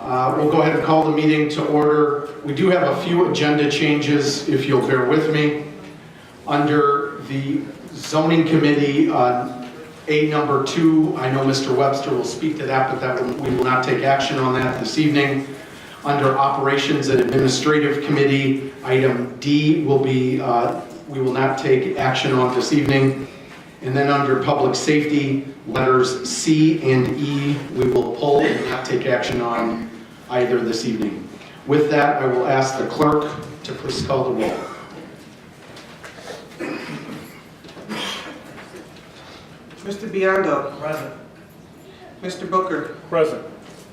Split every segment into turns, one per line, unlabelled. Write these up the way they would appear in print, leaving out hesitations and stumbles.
We'll go ahead and call the meeting to order. We do have a few agenda changes, if you'll bear with me. Under the zoning committee, A number 2, I know Mr. Webster will speak to that, but we will not take action on that this evening. Under operations and administrative committee, item D will be, we will not take action on this evening. And then under public safety, letters C and E, we will pull and not take action on either this evening. With that, I will ask the clerk to please call the roll.
Mr. Biondo.
Present.
Mr. Booker.
Present.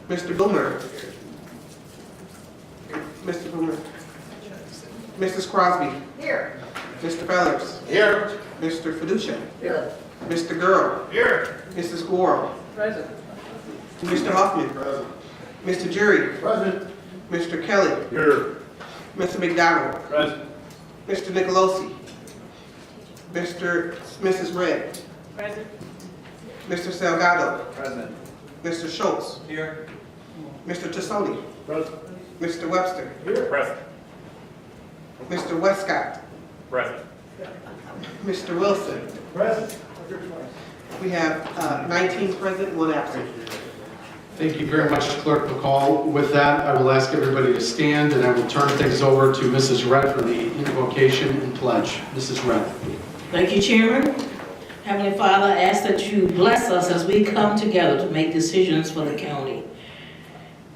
Mr. Boomer. Mr. Boomer. Mrs. Crosby.
Here.
Mr. Fellers.
Here.
Mr. Fiducia.
Here.
Mr. Girl.
Here.
Mrs. Gore.
Present.
Mr. Hoffman.
Present.
Mr. Jury.
Present.
Mr. Kelly.
Here.
Mr. McDonald.
Present.
Mr. Nicolosi. Mrs. Red.
Present.
Mr. Salgado.
Present.
Mr. Schultz.
Here.
Mr. Tassoni.
Present.
Mr. Webster.
Here. Present.
Mr. Westcott.
Present.
Mr. Wilson.
Present.
We have 19 present, 1 absent.
Thank you very much, Clerk McCall. With that, I will ask everybody to stand, and I will turn things over to Mrs. Red for the invocation and pledge. Mrs. Red.
Thank you, Chairman. Heavenly Father, I ask that you bless us as we come together to make decisions for the county.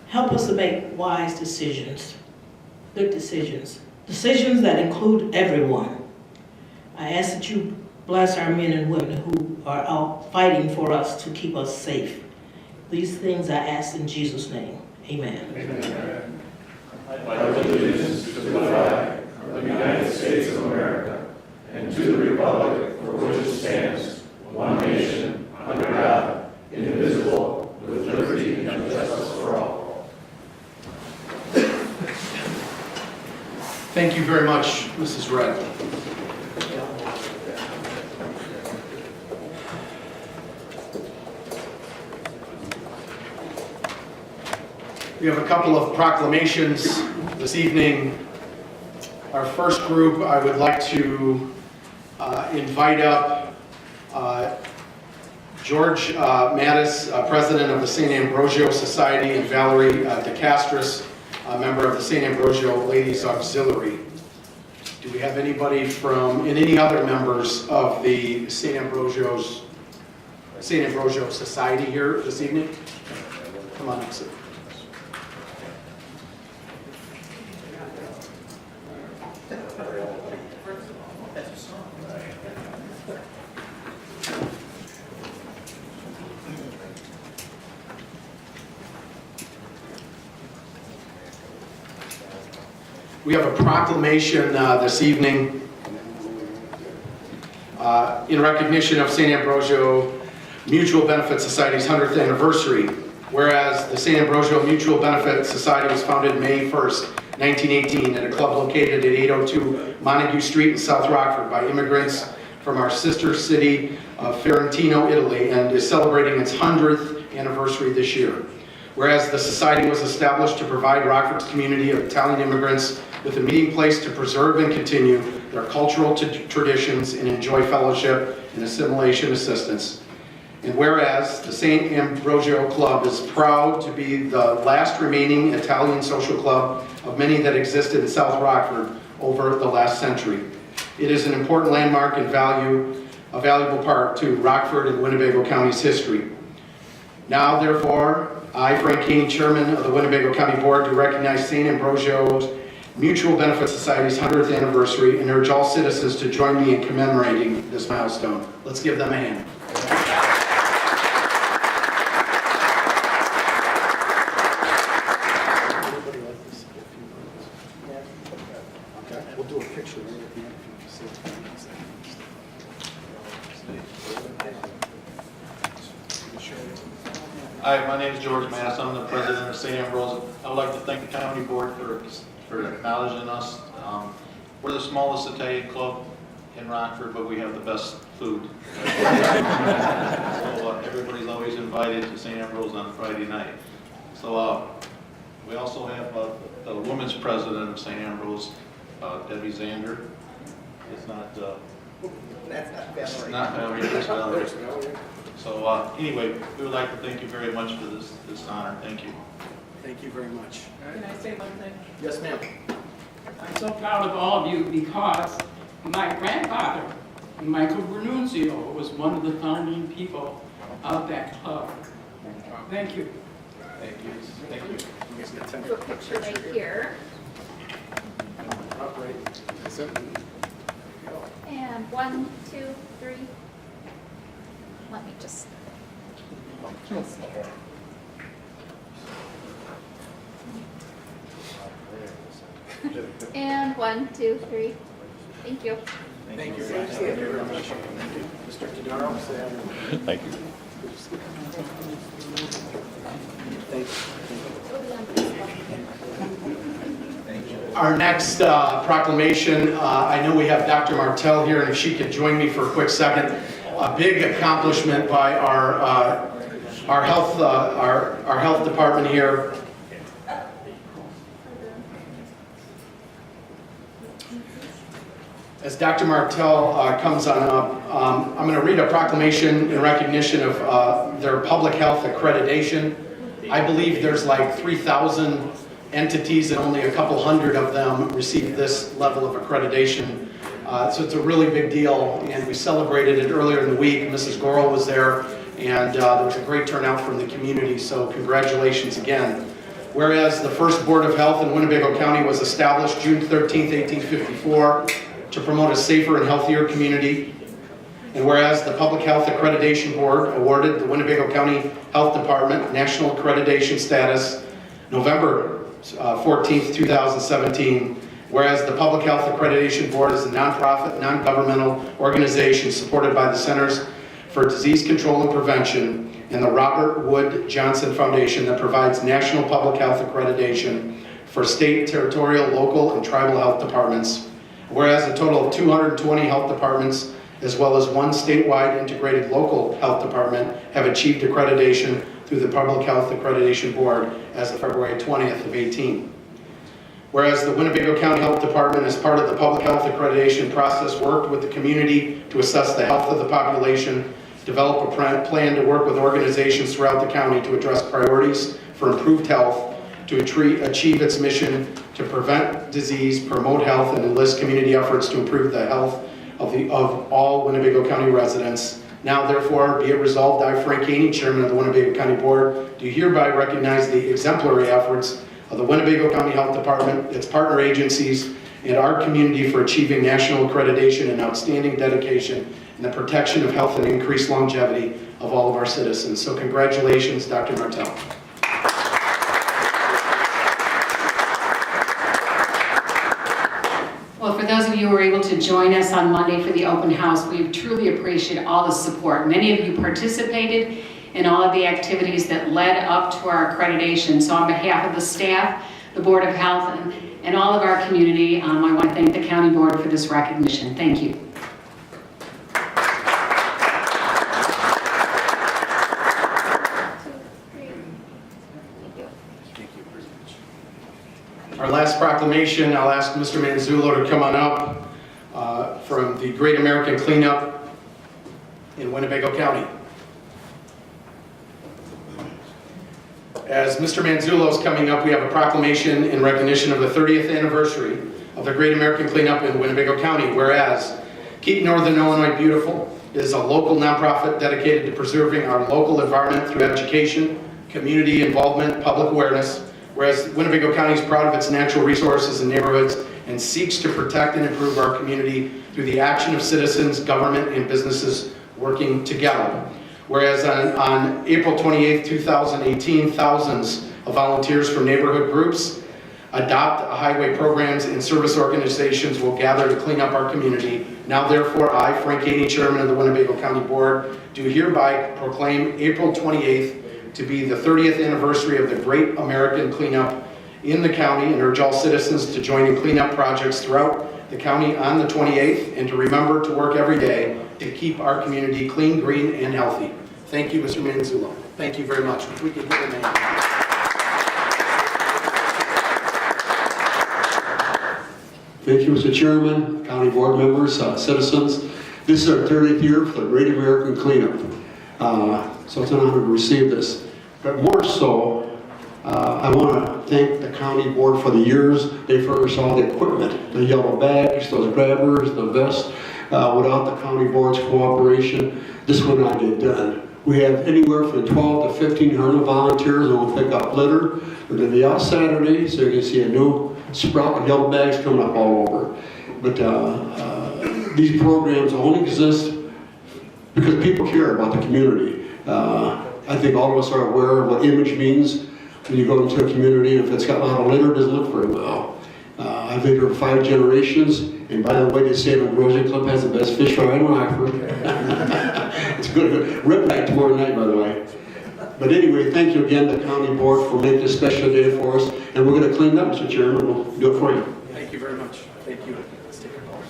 Help us to make wise decisions, good decisions, decisions that include everyone. I ask that you bless our men and women who are out fighting for us to keep us safe. These things I ask in Jesus' name. Amen.
Amen.
I pledge allegiance to the flag of the United States of America and to the republic for which it stands, one nation, under God, indivisible, with liberty and justice for all.
Thank you very much, Mrs. Red. We have a couple of proclamations this evening. Our first group, I would like to invite up George Mattis, President of the St. Ambrosio Society, and Valerie DeCastris, a member of the St. Ambrosio Ladies Auxiliary. Do we have anybody and any other members of the St. Ambrosio Society here this evening? Come on up, sir. We have a proclamation this evening in recognition of St. Ambrosio Mutual Benefit Society's 100th anniversary. Whereas the St. Ambrosio Mutual Benefit Society was founded May 1st, 1918 at a club located at 802 Montague Street in South Rockford by immigrants from our sister city of Ferentino, Italy, and is celebrating its 100th anniversary this year. Whereas the society was established to provide Rockford's community of Italian immigrants with a meeting place to preserve and continue their cultural traditions and enjoy fellowship and assimilation assistance. And whereas the St. Ambrosio Club is proud to be the last remaining Italian social club of many that existed in South Rockford over the last century. It is an important landmark and a valuable part to Rockford and Winnebago County's history. Now, therefore, I, Frank Haney, Chairman of the Winnebago County Board, do recognize St. Ambrosio's Mutual Benefit Society's 100th anniversary and urge all citizens to join me in commemorating this milestone. Let's give them a hand. Okay, we'll do a picture right at the end.
Hi, my name is George Mass. I'm the president of St. Ambrose. I would like to thank the county board for acknowledging us. We're the smallest Italian club in Rockford, but we have the best food. So everybody's always invited to St. Ambrose on Friday night. So We also have the women's president of St. Ambrose, Debbie Zander. It's not,
That's not
it's
Valerie.
not Valerie, it's Valerie. So anyway, we would like to thank you very much for this honor. Thank you.
Thank you very much.
Can I say one thing?
Yes, ma'am.
I'm so proud of all of you because my grandfather, Michael Bernunzio, was one of the founding people of that club. Thank you.
Thank you. Thank you.
You guys got time?
Do a picture right here.
Upright. That's it.
And 1, 2, 3. Let me just. And 1, 2, 3. Thank you.
Thank you very much. Thank you very much. Mr. Tadaro, say hi.
Thank you.
Our next proclamation, I know we have Dr. Martell here, and if she could join me for a quick second. A big accomplishment by our health department here. As Dr. Martell comes on up, I'm going to read a proclamation in recognition of their public health accreditation. I believe there's like 3,000 entities and only a couple hundred of them receive this level of accreditation. So it's a really big deal, and we celebrated it earlier in the week. Mrs. Gorel was there, and there was a great turnout from the community, so congratulations again. Whereas the first Board of Health in Winnebago County was established June 13, 1854, to promote a safer and healthier community. And whereas the Public Health Accreditation Board awarded the Winnebago County Health Department national accreditation status November 14th, 2017. Whereas the Public Health Accreditation Board is a nonprofit, non-governmental organization supported by the Centers for Disease Control and Prevention and the Robert Wood Johnson Foundation that provides national public health accreditation for state, territorial, local, and tribal health departments. Whereas a total of 220 health departments, as well as one statewide integrated local health department, have achieved accreditation through the Public Health Accreditation Board as of February 20th of 18. Whereas the Winnebago County Health Department, as part of the public health accreditation process, worked with the community to assess the health of the population, develop a plan to work with organizations throughout the county to address priorities for improved health, to achieve its mission to prevent disease, promote health, and enlist community efforts to improve the health of all Winnebago County residents. Now, therefore, be it resolved, I, Frank Haney, Chairman of the Winnebago County Board, do hereby recognize the exemplary efforts of the Winnebago County Health Department, its partner agencies, and our community for achieving national accreditation and outstanding dedication in the protection of health and increased longevity of all of our citizens. So congratulations, Dr. Martell.
Well, for those of you who were able to join us on Monday for the open house, we truly appreciate all the support. Many of you participated in all of the activities that led up to our accreditation. So on behalf of the staff, the Board of Health, and all of our community, I want to thank the County Board for this recognition. Thank you.
Our last proclamation, I'll ask Mr. Manzullo to come on up from the Great American Cleanup in Winnebago County. As Mr. Manzullo is coming up, we have a proclamation in recognition of the 30th anniversary of the Great American Cleanup in Winnebago County, whereas Keep Northern Illinois Beautiful is a local nonprofit dedicated to preserving our local environment through education, community involvement, public awareness, whereas Winnebago County is proud of its natural resources and neighborhoods and seeks to protect and improve our community through the action of citizens, government, and businesses working together. Whereas on April 28, 2018, thousands of volunteers from neighborhood groups, adopt highway programs, and service organizations will gather to clean up our community. Now therefore, I, Frank Haney, Chairman of the Winnebago County Board, do hereby proclaim April 28th to be the 30th anniversary of the Great American Cleanup in the county, and urge all citizens to join in cleanup projects throughout the county on the 28th, and to remember to work every day to keep our community clean, green, and healthy. Thank you, Mr. Manzullo. Thank you very much. If we could get a name.
Thank you, Mr. Chairman, county board members, citizens. This is our 30th year for the Great American Cleanup. So it's an honor to receive this. But more so, I want to thank the county board for the years they furnished all the equipment, the yellow bags, those grabbers, the vests. Without the county board's cooperation, this would not get done. We have anywhere from 12 to 1,500 volunteers who will pick up litter. We're going to be out Saturday, so you can see a new sprout of yellow bags coming up all over. But these programs only exist because people care about the community. I think all of us are aware of what image means when you go into a community. If it's got a lot of litter, it doesn't look very well. I've lived here for 5 generations, and by the way, they say the Ambrosia Club has the best fish fry in Rockford. It's good. Rip night tomorrow night, by the way. But anyway, thank you again, the county board, for making this special day for us. And we're going to clean it up, Mr. Chairman. We'll do it for you.
Thank you very much. Thank you. Let's take a call.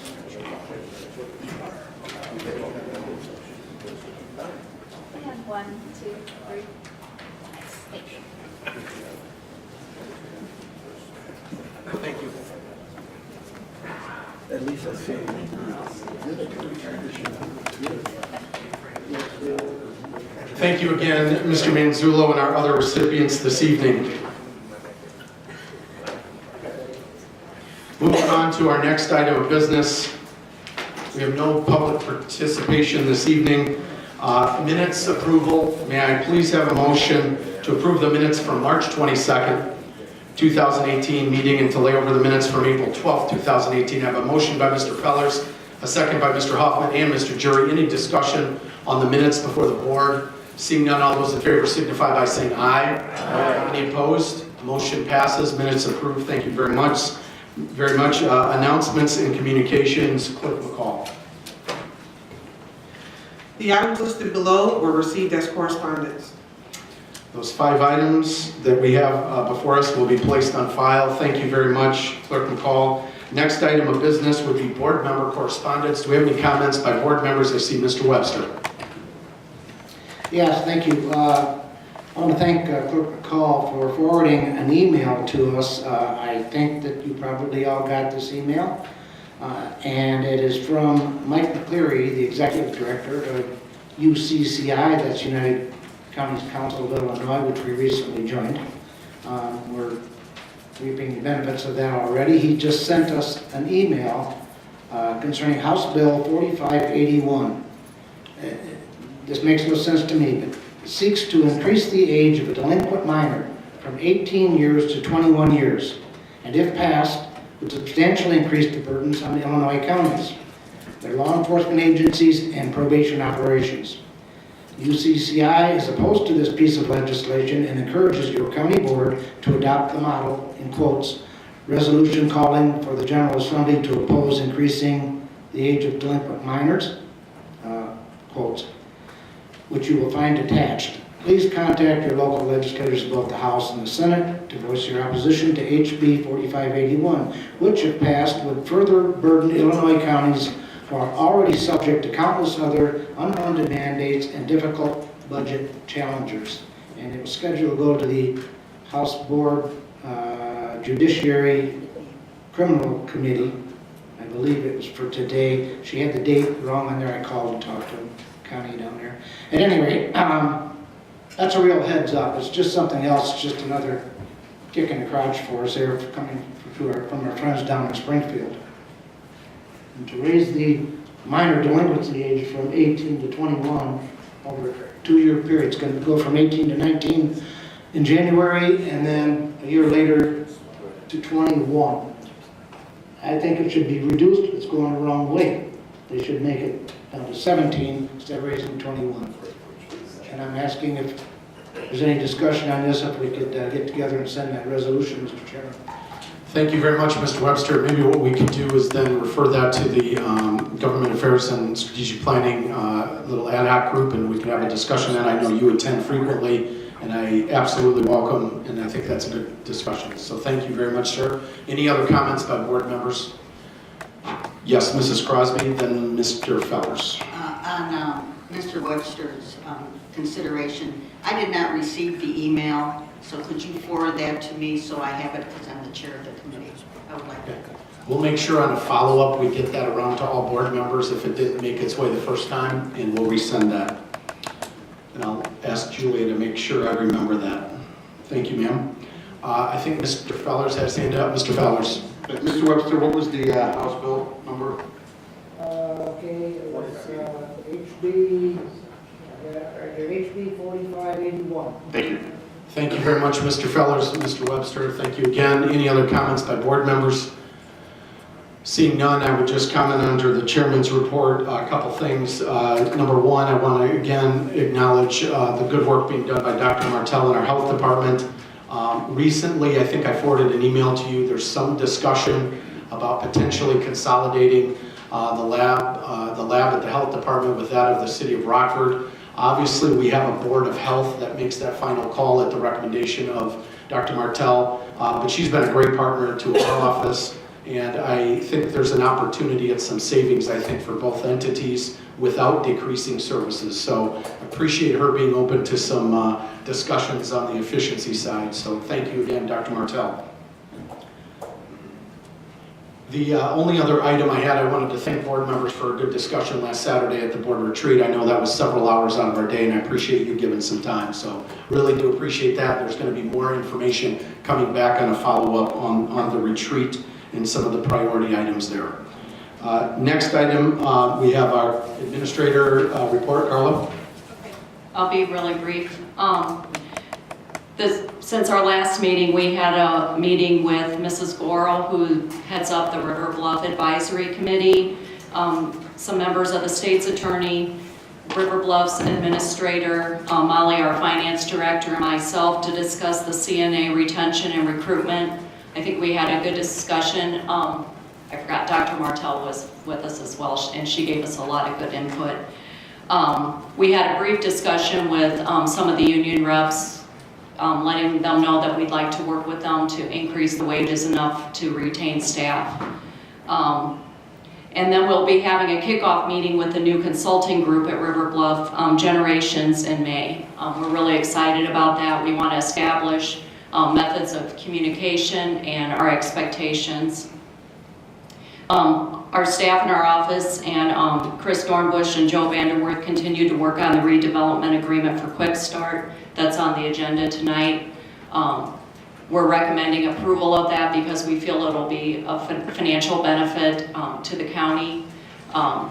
We have 1, 2, 3. Nice, thank you.
Thank you.
At least I see.
Thank you again, Mr. Manzullo, and our other recipients this evening. Moving on to our next item of business. We have no public participation this evening. Minutes approval. May I please have a motion to approve the minutes from March 22nd, 2018 meeting and to lay over the minutes from April 12th, 2018. I have a motion by Mr. Fellers, a second by Mr. Hoffman and Mr. Jury. Any discussion on the minutes before the board? Seeing none, all those in favor signify by saying aye. Aye. Any opposed? Motion passes. Minutes approved. Thank you very much. Announcements and communications. Clerk McCall.
The items listed below were received as correspondence.
Those 5 items that we have before us will be placed on file. Thank you very much, Clerk McCall. Next item of business would be board member correspondence. Do we have any comments by board members? I see Mr. Webster.
Yes, thank you. I want to thank Clerk McCall for forwarding an email to us. I think that you probably all got this email. And it is from Mike McCleary, the Executive Director of UCCI, that's United Counties Council of Illinois, which we recently joined. We're reaping the benefits of that already. He just sent us an email concerning House Bill 4581. This makes no sense to me, but it seeks to increase the age of a delinquent minor from 18 years to 21 years, and if passed, would substantially increase the burdens on the Illinois counties, their law enforcement agencies, and probation operations. UCCI is opposed to this piece of legislation and encourages your county board to adopt the model, in quotes, resolution calling for the General Assembly to oppose increasing the age of delinquent minors, quotes, which you will find attached. Please contact your local legislators of both the House and the Senate to voice your opposition to HB 4581, which, if passed, would further burden Illinois counties who are already subject to countless other unfunded mandates and difficult budget challenges. And it was scheduled to go to the House Board Judiciary Criminal Committee. I believe it was for today. She had the date wrong on there. I called and talked to Connie down there. At any rate, that's a real heads up. It's just something else. It's just another kick in the crotch for us there coming from our friends down in Springfield. And to raise the minor delinquency age from 18 to 21 over a 2-year period. It's going to go from 18 to 19 in January and then a year later to 21. I think it should be reduced. It's going the wrong way. They should make it down to 17 instead of raising 21. And I'm asking if there's any discussion on this, if we could get together and send that resolution, Mr. Chairman.
Thank you very much, Mr. Webster. Maybe what we could do is then refer that to the Government Affairs and Strategic Planning little ad hoc group, and we can have a discussion. And I know you attend frequently, and I absolutely welcome, and I think that's a good discussion. So thank you very much, sir. Any other comments by board members? Yes, Mrs. Crosby, then Mr. Fellers.
On Mr. Webster's consideration, I did not receive the email, So could you forward that to me so I have it, because I'm the chair of the committee? I would like that.
We'll make sure on a follow-up, we get that around to all board members if it didn't make its way the first time, and we'll resend that. And I'll ask Julia to make sure I remember that. Thank you, ma'am. I think Mr. Fellers has his hand up. Mr. Fellers.
Mr. Webster, what was the House bill number?
Okay, it was HB 4581.
Thank you.
Thank you very much, Mr. Fellers and Mr. Webster. Thank you again. Any other comments by board members? Seeing none, I would just comment under the chairman's report a couple things. Number one, I want to again acknowledge the good work being done by Dr. Martell in our health department. Recently, I think I forwarded an email to you. There's some discussion about potentially consolidating the lab at the health department with that of the city of Rockford. Obviously, we have a board of health that makes that final call at the recommendation of Dr. Martell, but she's been a great partner to our office, and I think there's an opportunity at some savings, I think, for both entities without decreasing services. So I appreciate her being open to some discussions on the efficiency side. So thank you again, Dr. Martell. The only other item I had, I wanted to thank board members for a good discussion last Saturday at the board retreat. I know that was several hours out of our day, and I appreciate you giving some time. So really do appreciate that. There's going to be more information coming back on a follow-up on the retreat and some of the priority items there. Next item, we have our administrator report. Carla?
I'll be really brief. Since our last meeting, we had a meeting with Mrs. Gorel, who heads up the River Bluff Advisory Committee, some members of the state's attorney, River Bluff's administrator, Molly, our finance director, and myself to discuss the CNA retention and recruitment. I think we had a good discussion. I forgot Dr. Martell was with us as well, and she gave us a lot of good input. We had a brief discussion with some of the union reps, letting them know that we'd like to work with them to increase the wages enough to retain staff. And then we'll be having a kickoff meeting with the new consulting group at River Bluff, Generations, in May. We're really excited about that. We want to establish methods of communication and our expectations. Our staff in our office and Chris Dornbush and Joe Vanderwerth continue to work on the redevelopment agreement for Quick Start. That's on the agenda tonight. We're recommending approval of that because we feel it'll be a financial benefit to the county.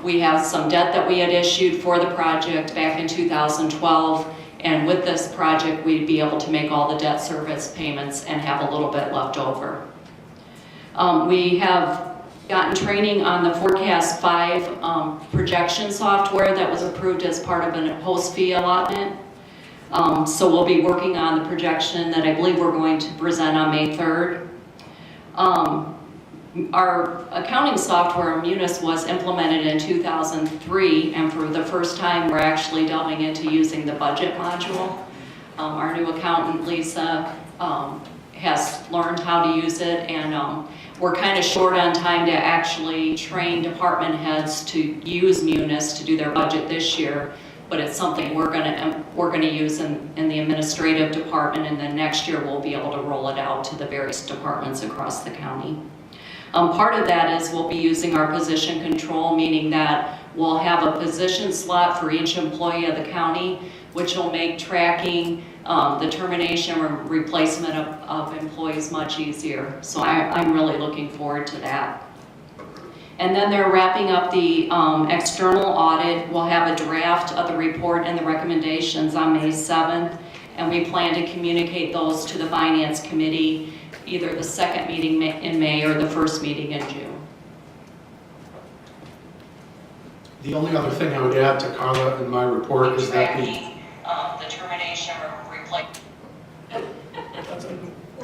We have some debt that we had issued for the project back in 2012, and with this project we'd be able to make all the debt service payments and have a little bit left over. We have gotten training on the Forecast 5 projection software that was approved as part of a host fee allotment. So we'll be working on the projection that I believe we're going to present on May 3rd. Our accounting software, Munis, was implemented in 2003, and for the first time we're actually delving into using the budget module. Our new accountant, Lisa, has learned how to use it, and we're kind of short on time to actually train department heads to use Munis to do their budget this year, but it's something we're gonna use in the administrative department, and then next year we'll be able to roll it out to the various departments across the county. Part of that is we'll be using our position control, meaning that we'll have a position slot for each employee of the county, which will make tracking the termination or replacement of employees much easier. So I'm really looking forward to that. And then they're wrapping up the external audit. We'll have a draft of the report and the recommendations on May 7th, and we plan to communicate those to the Finance Committee, either the second meeting in May or the first meeting in June.
The only other thing I would add to Carla in my report is that
the termination or replacement.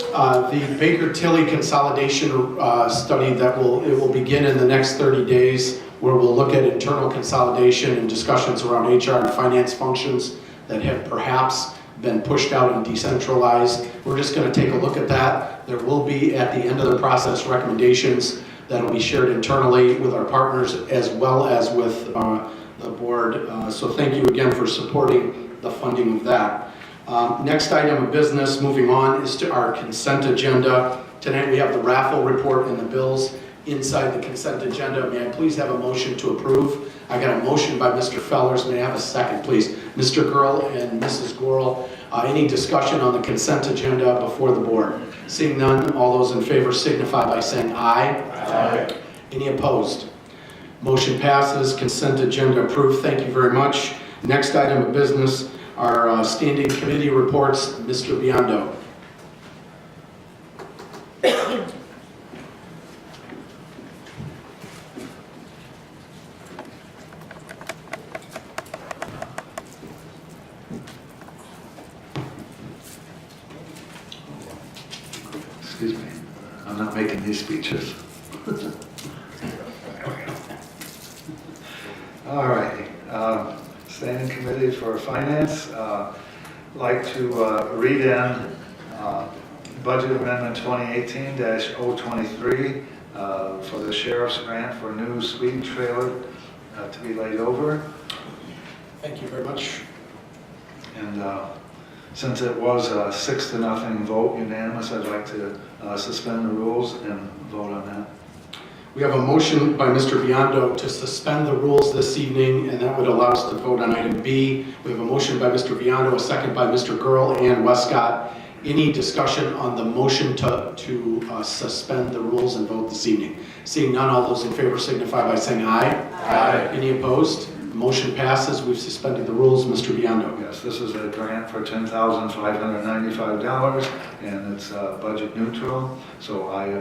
the Baker Tilly consolidation study that will begin in the next 30 days, where we'll look at internal consolidation and discussions around HR and finance functions that have perhaps been pushed out and decentralized. We're just going to take a look at that. There will be, at the end of the process, recommendations that will be shared internally with our partners as well as with the board. So thank you again for supporting the funding of that. Next item of business, moving on, is to our consent agenda. Tonight we have the raffle report and the bills inside the consent agenda. May I please have a motion to approve? I got a motion by Mr. Fellers. May I have a second, please? Mr. Gurl and Mrs. Gorl, any discussion on the consent agenda before the board? Seeing none, all those in favor signify by saying aye.
Aye.
Any opposed? Motion passes. Consent agenda approved. Thank you very much. Next item of business, our standing committee reports. Mr. Biondo.
Excuse me, I'm not making these speeches. All right, standing committee for finance, like to read in budget amendment 2018-023 for the sheriff's grant for new speed trailer to be laid over.
Thank you very much.
And since it was a 6-0 vote unanimous, I'd like to suspend the rules and vote on that.
We have a motion by Mr. Biondo to suspend the rules this evening, and that would allow us to vote on item B. We have a motion by Mr. Biondo, a second by Mr. Gurl and Westcott. Any discussion on the motion to suspend the rules and vote this evening? Seeing none, all those in favor signify by saying aye.
Aye.
Any opposed? Motion passes. We've suspended the rules. Mr. Biondo.
Yes, this is a grant for $10,595, and it's budget neutral, so I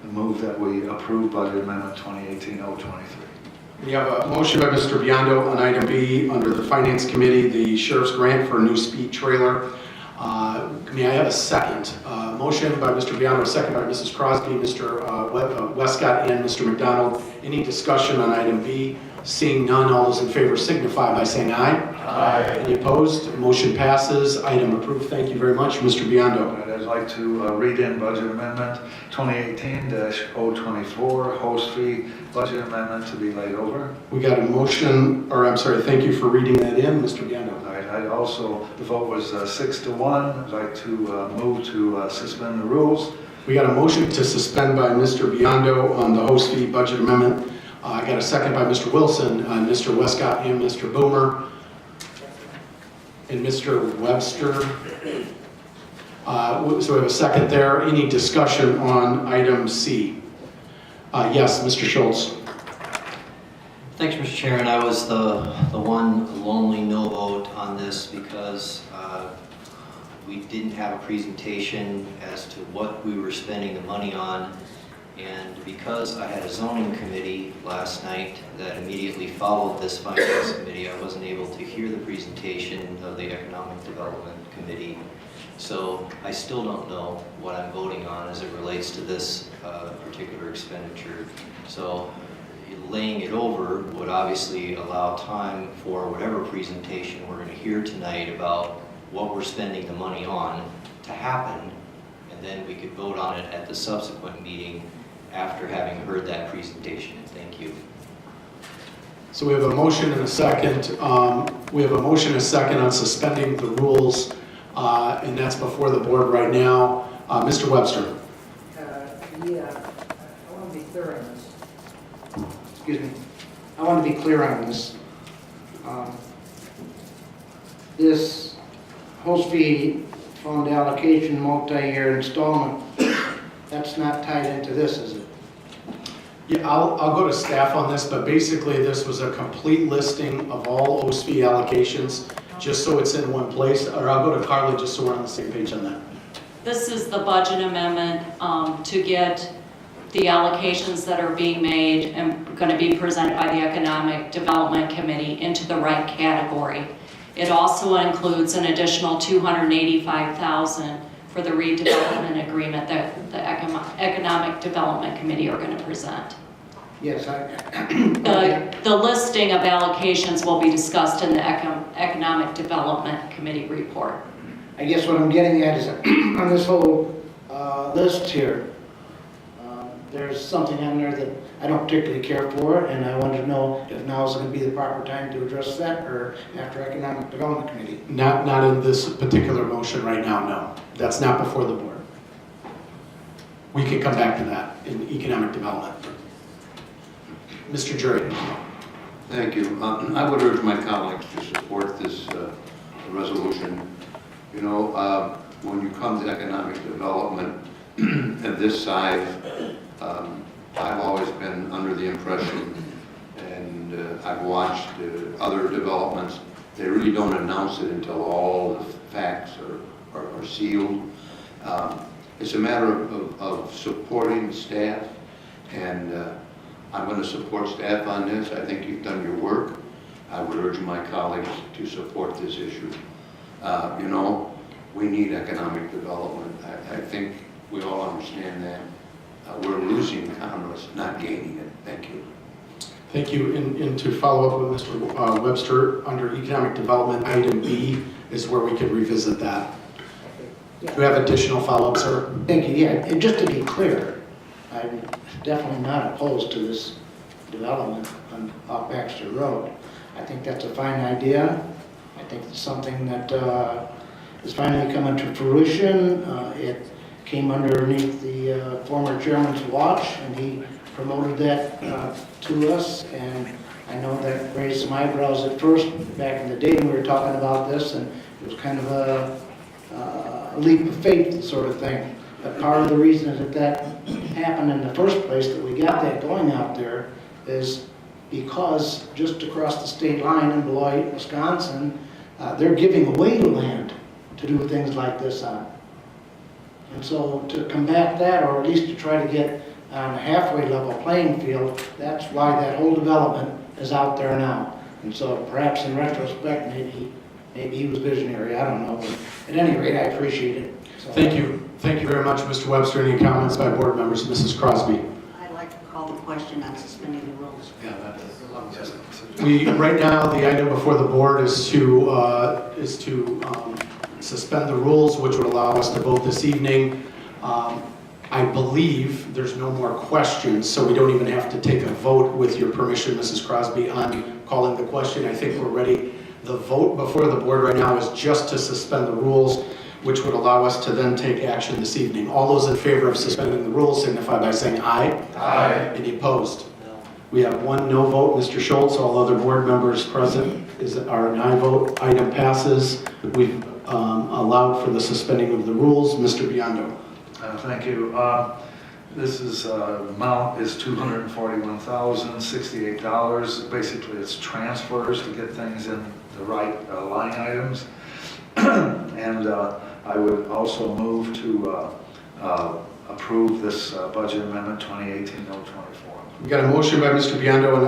move that we approve budget amendment 2018-023.
We have a motion by Mr. Biondo on item B under the Finance Committee, the sheriff's grant for a new speed trailer. May I have a second? Motion by Mr. Biondo, a second by Mrs. Crosby, Mr. Westcott, and Mr. McDonald. Any discussion on item B? Seeing none, all those in favor signify by saying aye.
Aye.
Any opposed? Motion passes. Item approved. Thank you very much, Mr. Biondo.
I'd like to read in budget amendment 2018-024, host fee budget amendment to be laid over.
We got a motion, or I'm sorry, thank you for reading that in, Mr. Biondo.
I'd also, the vote was 6-1. I'd like to move to suspend the rules.
We got a motion to suspend by Mr. Biondo on the host fee budget amendment. I got a second by Mr. Wilson, Mr. Westcott, and Mr. Boomer, and Mr. Webster. So we have a second there. Any discussion on item C? Yes, Mr. Schultz.
Thanks, Mr. Chairman. I was the one lonely no vote on this because we didn't have a presentation as to what we were spending the money on. And because I had a zoning committee last night that immediately followed this finance committee, I wasn't able to hear the presentation of the economic development committee. So I still don't know what I'm voting on as it relates to this particular expenditure. So laying it over would obviously allow time for whatever presentation we're going to hear tonight about what we're spending the money on to happen, and then we could vote on it at the subsequent meeting after having heard that presentation. Thank you.
So we have a motion and a second. We have a motion and a second on suspending the rules, and that's before the board right now. Mr. Webster.
Yeah, I want to be clear on this. Excuse me. I want to be clear on this. This host fee fund allocation multi-year installment, that's not tied into this, is it?
Yeah, I'll go to staff on this, but basically this was a complete listing of all host fee allocations, just so it's in one place. Or I'll go to Carly just so we're on the same page on that.
This is the budget amendment to get the allocations that are being made and going to be presented by the Economic Development Committee into the right category. It also includes an additional $285,000 for the redevelopment agreement that the Economic Development Committee are going to present.
Yes,
The listing of allocations will be discussed in the Economic Development Committee report.
I guess what I'm getting at is on this whole list here, there's something on there that I don't particularly care for, and I wanted to know if now is going to be the proper time to address that, or after Economic Development Committee.
Not in this particular motion right now, no. That's not before the board. We can come back to that in economic development. Mr. Jury.
Thank you. I would urge my colleagues to support this resolution. You know, when you come to economic development at this size, I've always been under the impression, and I've watched other developments, they really don't announce it until all the facts are sealed. It's a matter of supporting staff, and I'm going to support staff on this. I think you've done your work. I would urge my colleagues to support this issue. You know, we need economic development. I think we all understand that. We're losing commerce, not gaining it. Thank you.
Thank you. And to follow up with Mr. Webster, under economic development, item B is where we can revisit that. Do you have additional follow-up, sir?
Thank you. Yeah, and just to be clear, I'm definitely not opposed to this development on off Baxter Road. I think that's a fine idea. I think it's something that is finally coming to fruition. It came underneath the former chairman's watch, and he promoted that to us. And I know that raised some eyebrows at first back in the day when we were talking about this, and it was kind of a leap of faith sort of thing. But part of the reason that happened in the first place, that we got that going out there, is because just across the state line in Beloit, Wisconsin, they're giving away land to do things like this on. And so to combat that, or at least to try to get on a halfway level playing field, that's why that whole development is out there now. And so perhaps in retrospect, maybe he was visionary, I don't know. But at any rate, I appreciate it. So.
Thank you. Thank you very much, Mr. Webster. Any comments by board members? Mrs. Crosby.
I'd like to call the question on suspending the rules.
Right now, the item before the board is to suspend the rules, which would allow us to vote this evening. I believe there's no more questions, so we don't even have to take a vote, with your permission, Mrs. Crosby, on calling the question. I think we're ready. The vote before the board right now is just to suspend the rules, which would allow us to then take action this evening. All those in favor of suspending the rules signify by saying aye.
Aye.
Any opposed? We have one no vote, Mr. Schultz. All other board members present are an aye vote. Item passes. We've allowed for the suspending of the rules. Mr. Biondo.
Thank you. This amount is $241,068. Basically, it's transfers to get things in the right line items. And I would also move to approve this budget amendment 2018-024.
We got a motion by Mr. Biondo on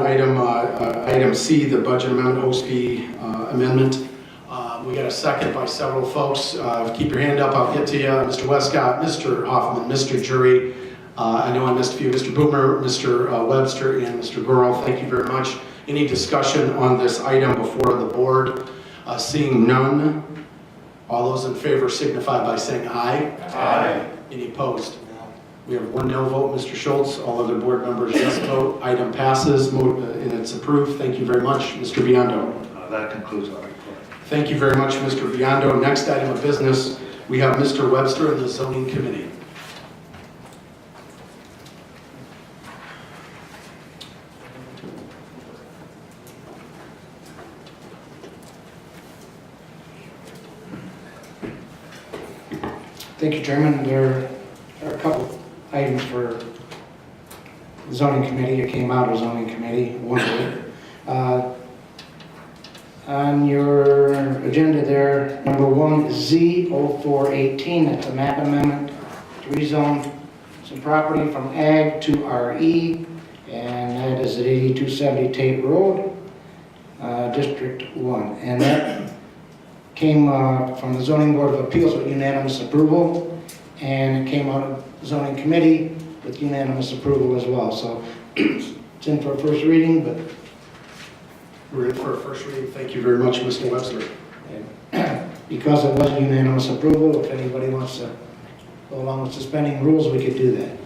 item C, the budget amendment, OSP amendment. We got a second by several folks. Keep your hand up, I'll get to you. Mr. Westcott, Mr. Hoffman, Mr. Jury. I know I missed a few. Mr. Boomer, Mr. Webster, and Mr. Gurl. Thank you very much. Any discussion on this item before the board? Seeing none, all those in favor signify by saying aye.
Aye.
Any opposed? We have one no vote, Mr. Schultz. All other board members yes vote. Item passes and it's approved. Thank you very much, Mr. Biondo.
That concludes our report.
Thank you very much, Mr. Biondo. Next item of business, we have Mr. Webster and the Zoning Committee.
Thank you, Chairman. There are a couple items for the zoning committee. It came out of zoning committee one day. On your agenda there, number 1 is Z0418. It's a map amendment to rezone some property from Ag to RE, and that is at 8270 Tate Road, District 1. And that came from the Zoning Board of Appeals with unanimous approval, and it came out of zoning committee with unanimous approval as well. So it's in for a first reading, but
we're in for a first reading. Thank you very much, Mr. Webster.
Because it was unanimous approval, if anybody wants to go along with suspending rules, we could do that.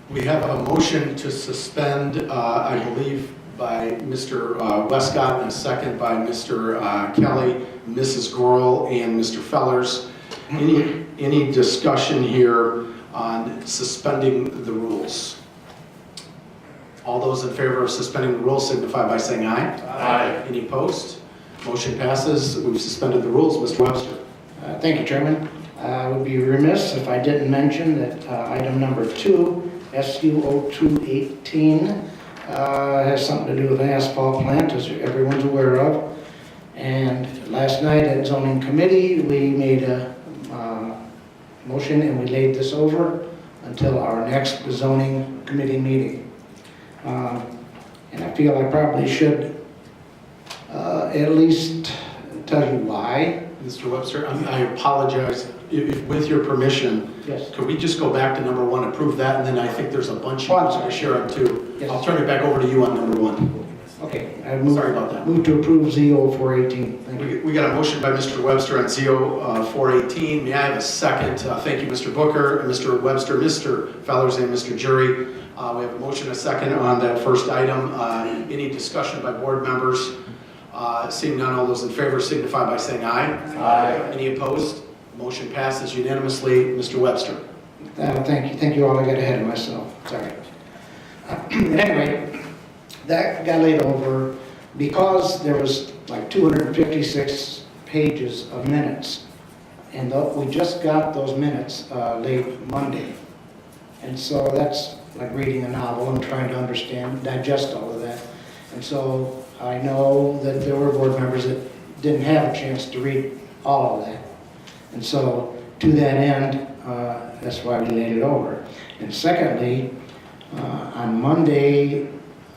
We have a motion to suspend, I believe, by Mr. Westcott and a second by Mr. Kelly, Mrs. Grohl, and Mr. Fellers. Any discussion here on suspending the rules? All those in favor of suspending the rules signify by saying aye.
Aye.
Any opposed? Motion passes. We've suspended the rules. Mr. Webster.
Thank you, Chairman. I would be remiss if I didn't mention that item number 2, SU 0218, has something to do with an asphalt plant, as everyone's aware of. And last night at zoning committee, we made a motion and we laid this over until our next zoning committee meeting. And I feel I probably should at least tell you why.
Mr. Webster, I apologize. If, with your permission,
Yes.
could we just go back to number 1, approve that, and then I think there's a bunch
Oh, I'm
of
sorry.
to share on too.
Yes.
I'll turn it back over to you on number 1.
Okay,
Sorry about that.
move to approve ZO 418. Thank you.
We got a motion by Mr. Webster on ZO 418. May I have a second? Thank you, Mr. Booker, Mr. Webster, Mr. Fellers, and Mr. Jury. We have a motion, a second on that first item. Any discussion by board members? Seeing none, all those in favor signify by saying aye.
Aye.
Any opposed? Motion passes unanimously. Mr. Webster.
Thank you all. I got ahead of myself. Sorry. Anyway, that got laid over because there was like 256 pages of minutes. And we just got those minutes late Monday. And so that's like reading a novel and trying to understand, digest all of that. And so I know that there were board members that didn't have a chance to read all of that. And so to that end, that's why we laid it over. And secondly, on Monday,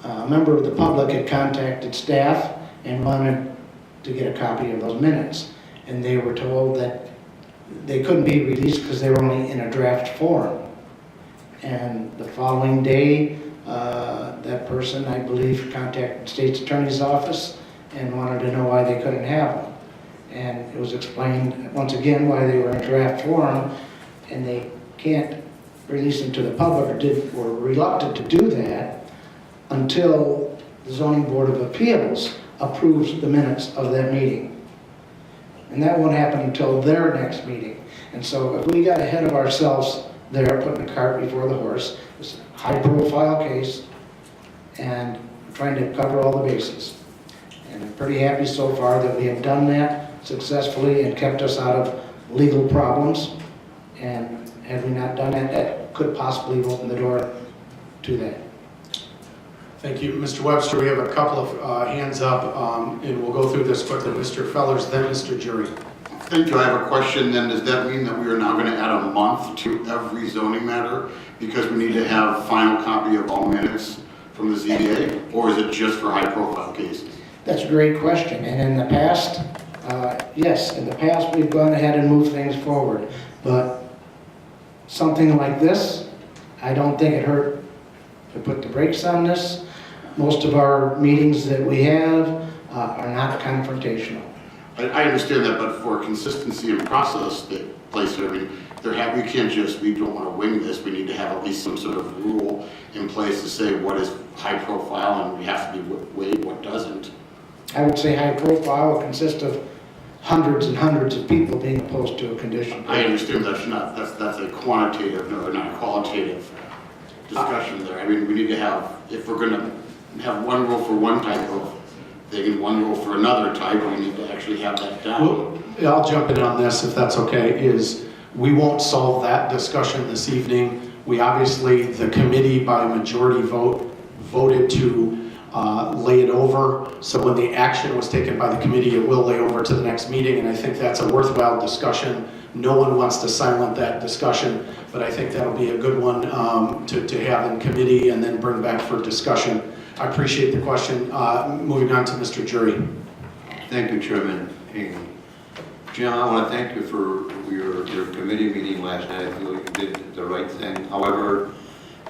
a member of the public had contacted staff and wanted to get a copy of those minutes. And they were told that they couldn't be released because they were only in a draft form. And the following day, that person, I believe, contacted the state's attorney's office and wanted to know why they couldn't have them. And it was explained, once again, why they were in a draft form, and they can't release them to the public, or were reluctant to do that until the Zoning Board of Appeals approves the minutes of that meeting. And that won't happen until their next meeting. And so if we got ahead of ourselves there, putting the cart before the horse, it's a high-profile case, and trying to cover all the bases. And I'm pretty happy so far that we have done that successfully and kept us out of legal problems. And had we not done that, that could possibly open the door to that.
Thank you. Mr. Webster, we have a couple of hands up, and we'll go through this quickly. Mr. Fellers, then Mr. Jury.
Thank you. I have a question then. Does that mean that we are now going to add a month to every zoning matter because we need to have final copy of all minutes from the ZBA, or is it just for high-profile cases?
That's a great question. And in the past, yes, in the past we've gone ahead and moved things forward. But something like this, I don't think it hurt to put the brakes on this. Most of our meetings that we have are not confrontational.
I understand that, but for consistency and process that place here, I mean, we can't just, we don't want to wing this. We need to have at least some sort of rule in place to say what is high profile and we have to be weighed, what doesn't.
I would say high profile will consist of hundreds and hundreds of people being opposed to a condition.
I understand that's a quantitative, or not a qualitative discussion there. I mean, we need to have, if we're going to have one rule for one type of thing and one rule for another type, we need to actually have that down.
Well, I'll jump in on this if that's okay, is we won't solve that discussion this evening. We obviously, the committee by majority vote, voted to lay it over. So when the action was taken by the committee, it will lay over to the next meeting, and I think that's a worthwhile discussion. No one wants to silence that discussion, but I think that'll be a good one to have in committee and then bring back for discussion. I appreciate the question. Moving on to Mr. Jury.
Thank you, Chairman. Jim, I want to thank you for your committee meeting last night. I feel you did the right thing. However,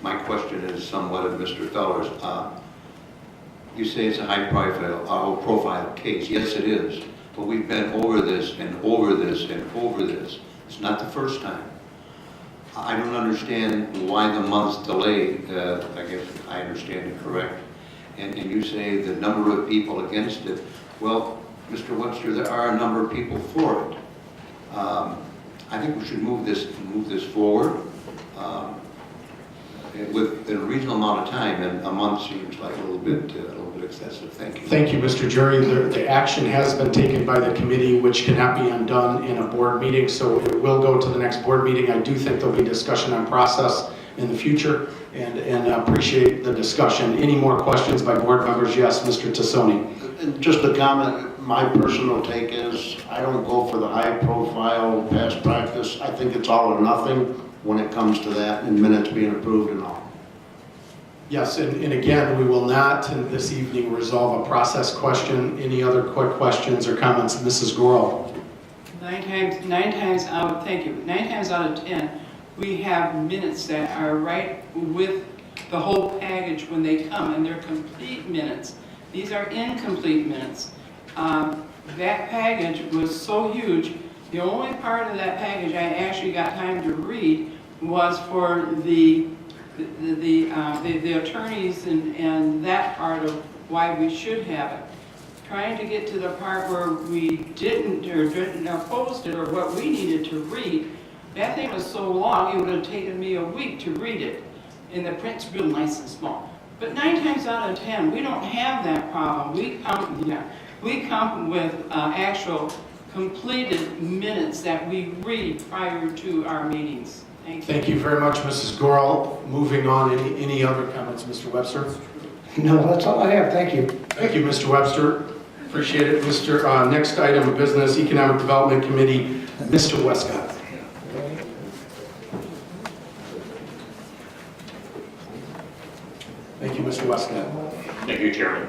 my question is somewhat of Mr. Fellers. You say it's a high-profile case. Yes, it is. But we've been over this and over this and over this. It's not the first time. I don't understand why the month's delay, I guess I understand it correct. And you say the number of people against it. Well, Mr. Webster, there are a number of people for it. I think we should move this forward with a reasonable amount of time, and a month seems like a little bit excessive. Thank you.
Thank you, Mr. Jury. The action has been taken by the committee, which cannot be undone in a board meeting, so it will go to the next board meeting. I do think there'll be discussion on process in the future, and I appreciate the discussion. Any more questions by board members? Yes, Mr. Tassoni.
And just a comment, my personal take is, I don't go for the high profile past practice. I think it's all or nothing when it comes to that and minutes being approved and all.
Yes, and again, we will not this evening resolve a process question. Any other quick questions or comments? Mrs. Gorel.
Nine times out of 10, we have minutes that are right with the whole package when they come, and they're complete minutes. These are incomplete minutes. That package was so huge, the only part of that package I actually got time to read was for the attorneys and that part of why we should have it. Trying to get to the part where we didn't opposed it or what we needed to read, that thing was so long it would have taken me a week to read it. And the print's real nice and small. But 9 times out of 10, we don't have that problem. We come with actual completed minutes that we read prior to our meetings.
Thank you very much, Mrs. Gorel. Moving on, any other comments, Mr. Webster?
No, that's all I have. Thank you.
Thank you, Mr. Webster. Appreciate it. Next item of business, Economic Development Committee, Mr. Westcott. Thank you, Mr. Westcott.
Thank you, Chairman.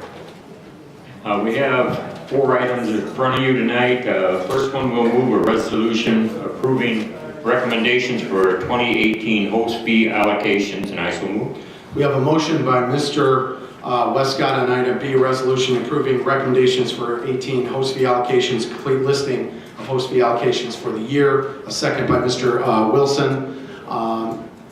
We have 4 items in front of you tonight. First one, we'll move a resolution approving recommendations for 2018 host fee allocations, and I so move.
We have a motion by Mr. Westcott on item B, resolution approving recommendations for 18 host fee allocations, complete listing of host fee allocations for the year. A second by Mr. Wilson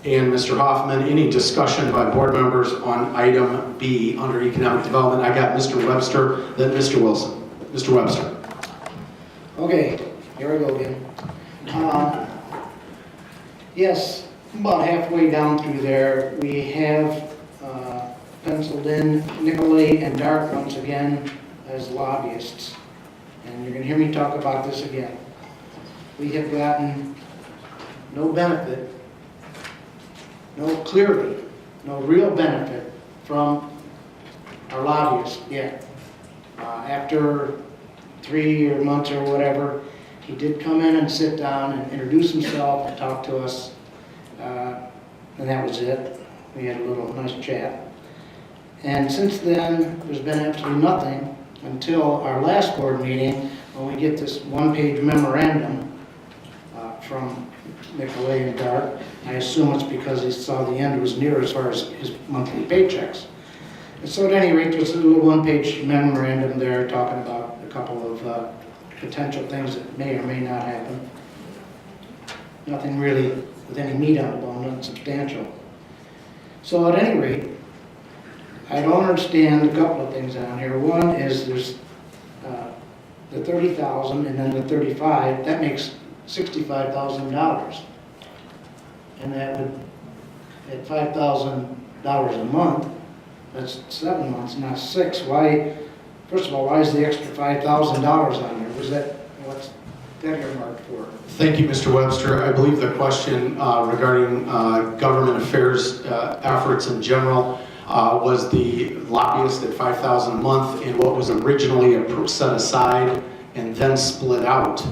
and Mr. Hoffman. Any discussion by board members on item B under economic development? I got Mr. Webster, then Mr. Wilson. Mr. Webster.
Okay, here we go again. Yes, about halfway down through there, we have penciled in Nicolay and Dark once again as lobbyists. And you're going to hear me talk about this again. We have gotten no benefit, no real benefit from our lobbyists yet. After 3 months or whatever, he did come in and sit down and introduce himself and talk to us, and that was it. We had a little nice chat. And since then, there's been absolutely nothing until our last board meeting when we get this one-page memorandum from Nicolay and Dark. I assume it's because he saw the end was near as far as his monthly paychecks. And so at any rate, there's a little one-page memorandum there talking about a couple of potential things that may or may not happen. Nothing really with any meat on the bone, nothing substantial. So at any rate, I don't understand a couple of things on here. One is there's the $30,000 and then the $35,000, that makes $65,000. And that would, at $5,000 a month, that's 7 months, not 6. Why, first of all, why is the extra $5,000 on there? Was that, what's that earmarked for?
Thank you, Mr. Webster. I believe the question regarding government affairs efforts in general was the lobbyist at $5,000 a month and what was originally set aside and then split out.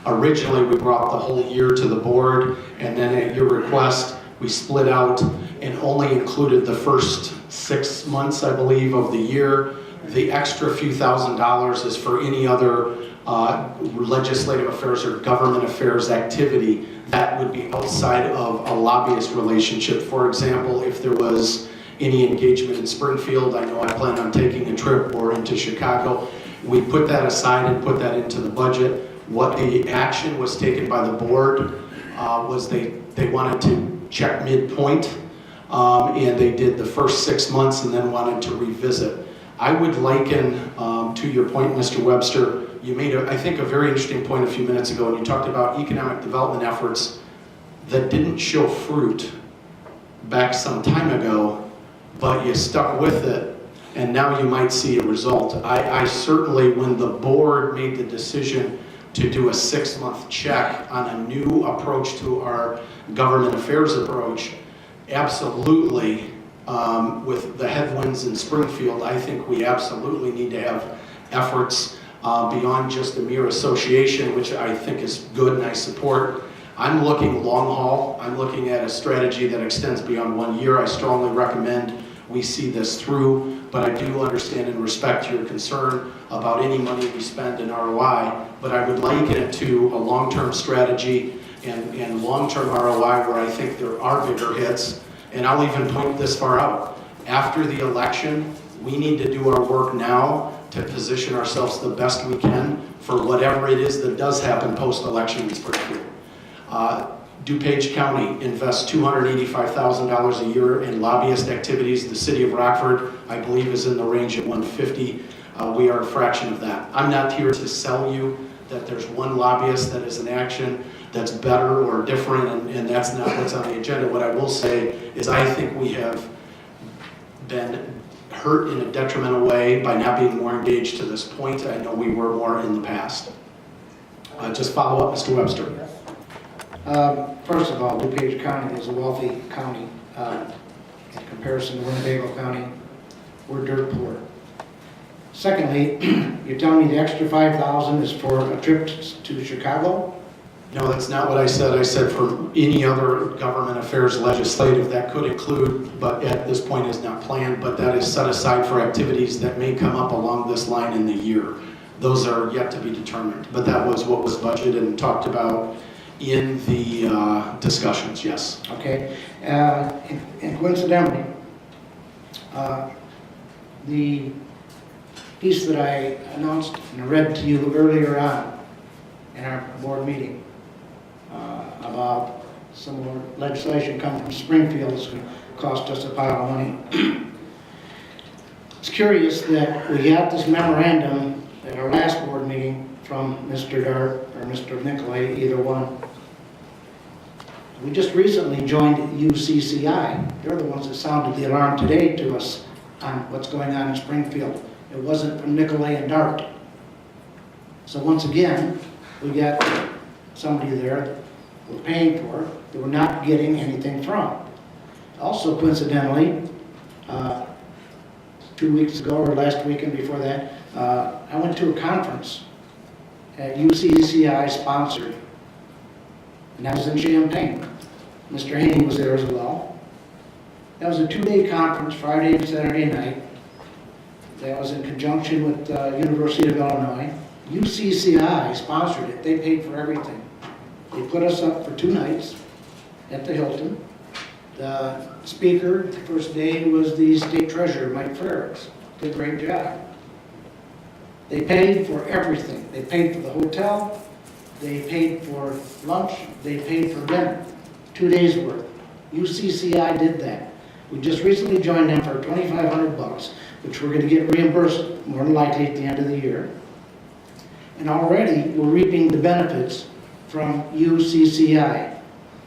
Originally, we brought the whole year to the board, and then at your request, we split out and only included the first 6 months, I believe, of the year. The extra few $1,000s is for any other legislative affairs or government affairs activity that would be outside of a lobbyist relationship. For example, if there was any engagement in Springfield, I know I plan on taking a trip, or into Chicago, we put that aside and put that into the budget. What the action was taken by the board was they wanted to check midpoint, and they did the first 6 months and then wanted to revisit. I would liken, to your point, Mr. Webster, you made, I think, a very interesting point a few minutes ago, and you talked about economic development efforts that didn't show fruit back some time ago, but you stuck with it, and now you might see a result. I certainly, when the board made the decision to do a 6-month check on a new approach to our government affairs approach, absolutely, with the headwinds in Springfield, I think we absolutely need to have efforts beyond just a mere association, which I think is good and I support. I'm looking long haul. I'm looking at a strategy that extends beyond 1 year. I strongly recommend we see this through, but I do understand and respect your concern about any money we spend in ROI, but I would liken it to a long-term strategy and long-term ROI where I think there are bigger hits, and I'll even point this far out. After the election, we need to do our work now to position ourselves the best we can for whatever it is that does happen post-election in Springfield. DuPage County invests $285,000 a year in lobbyist activities. The city of Rockford, I believe, is in the range of $150,000. We are a fraction of that. I'm not here to sell you that there's one lobbyist that is in action that's better or different, and that's not what's on the agenda. What I will say is I think we have been hurt in a detrimental way by not being more engaged to this point. I know we were more in the past. Just follow up, Mr. Webster.
First of all, DuPage County is a wealthy county. In comparison to Winnebago County, we're dirt poor. Secondly, you're telling me the extra $5,000 is for a trip to Chicago?
No, that's not what I said. I said for any other government affairs legislative that could include, but at this point is not planned, but that is set aside for activities that may come up along this line in the year. Those are yet to be determined, but that was what was budgeted and talked about in the discussions, yes.
Okay, and coincidentally, the piece that I announced and read to you earlier on in our board meeting about some more legislation coming from Springfield is going to cost us a pile of money. It's curious that we got this memorandum at our last board meeting from Mr. Dart or Mr. Nicolay, either one. We just recently joined UCCI. They're the ones that sounded the alarm today to us on what's going on in Springfield. It wasn't from Nicolay and Dart. So once again, we got somebody there that we're paying for that we're not getting anything from. Also coincidentally, 2 weeks ago or last weekend before that, I went to a conference at UCCI sponsored, and that was in Champaign. Mr. Haney was there as well. That was a 2-day conference, Friday and Saturday night. That was in conjunction with University of Illinois. UCCI sponsored it. They paid for everything. They put us up for 2 nights at the Hilton. The speaker the first day was the state treasurer, Mike Frericks. Did a great job. They paid for everything. They paid for the hotel. They paid for lunch. They paid for dinner. 2 days worth. UCCI did that. We just recently joined them for $2,500, which we're going to get reimbursed more than likely at the end of the year. And already we're reaping the benefits from UCCI.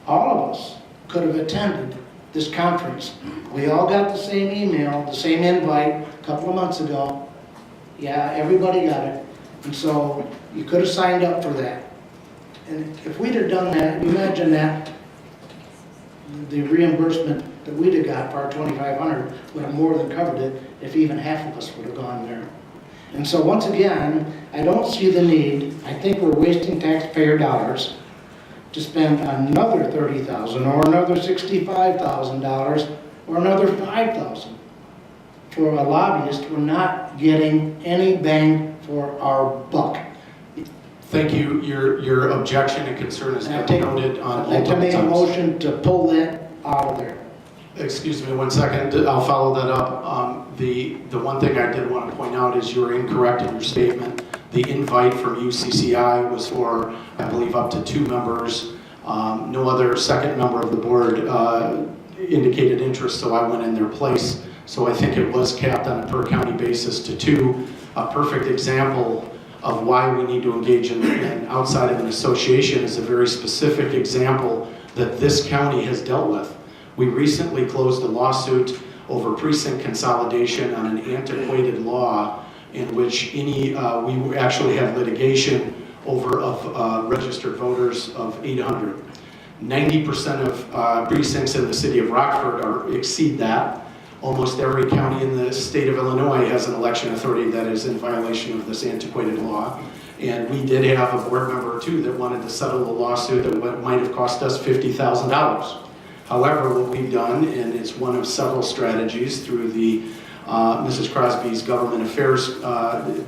All of us could have attended this conference. We all got the same email, the same invite a couple of months ago. Yeah, everybody got it. And so you could have signed up for that. And if we'd have done that, imagine that the reimbursement that we'd have got for our $2,500 would have more than covered it if even half of us would have gone there. And so once again, I don't see the need. I think we're wasting taxpayer dollars to spend another $30,000 or another $65,000 or another $5,000 for a lobbyist. We're not getting any bang for our buck.
Thank you. Your objection and concern is noted on
I'd like to make a motion to pull that out of there.
Excuse me 1 second. I'll follow that up. The one thing I did want to point out is you're incorrect in your statement. The invite from UCCI was for, I believe, up to 2 members. No other second member of the board indicated interest, so I went in their place. So I think it was capped on a per county basis to 2. A perfect example of why we need to engage in outside of an association is a very specific example that this county has dealt with. We recently closed a lawsuit over precinct consolidation on an antiquated law in which we actually had litigation over of registered voters of 800. 90% of precincts in the city of Rockford exceed that. Almost every county in the state of Illinois has an election authority that is in violation of this antiquated law. And we did have a board member or two that wanted to settle a lawsuit that might have cost us $50,000. However, what we've done, and it's one of several strategies through the Mrs. Crosby's government affairs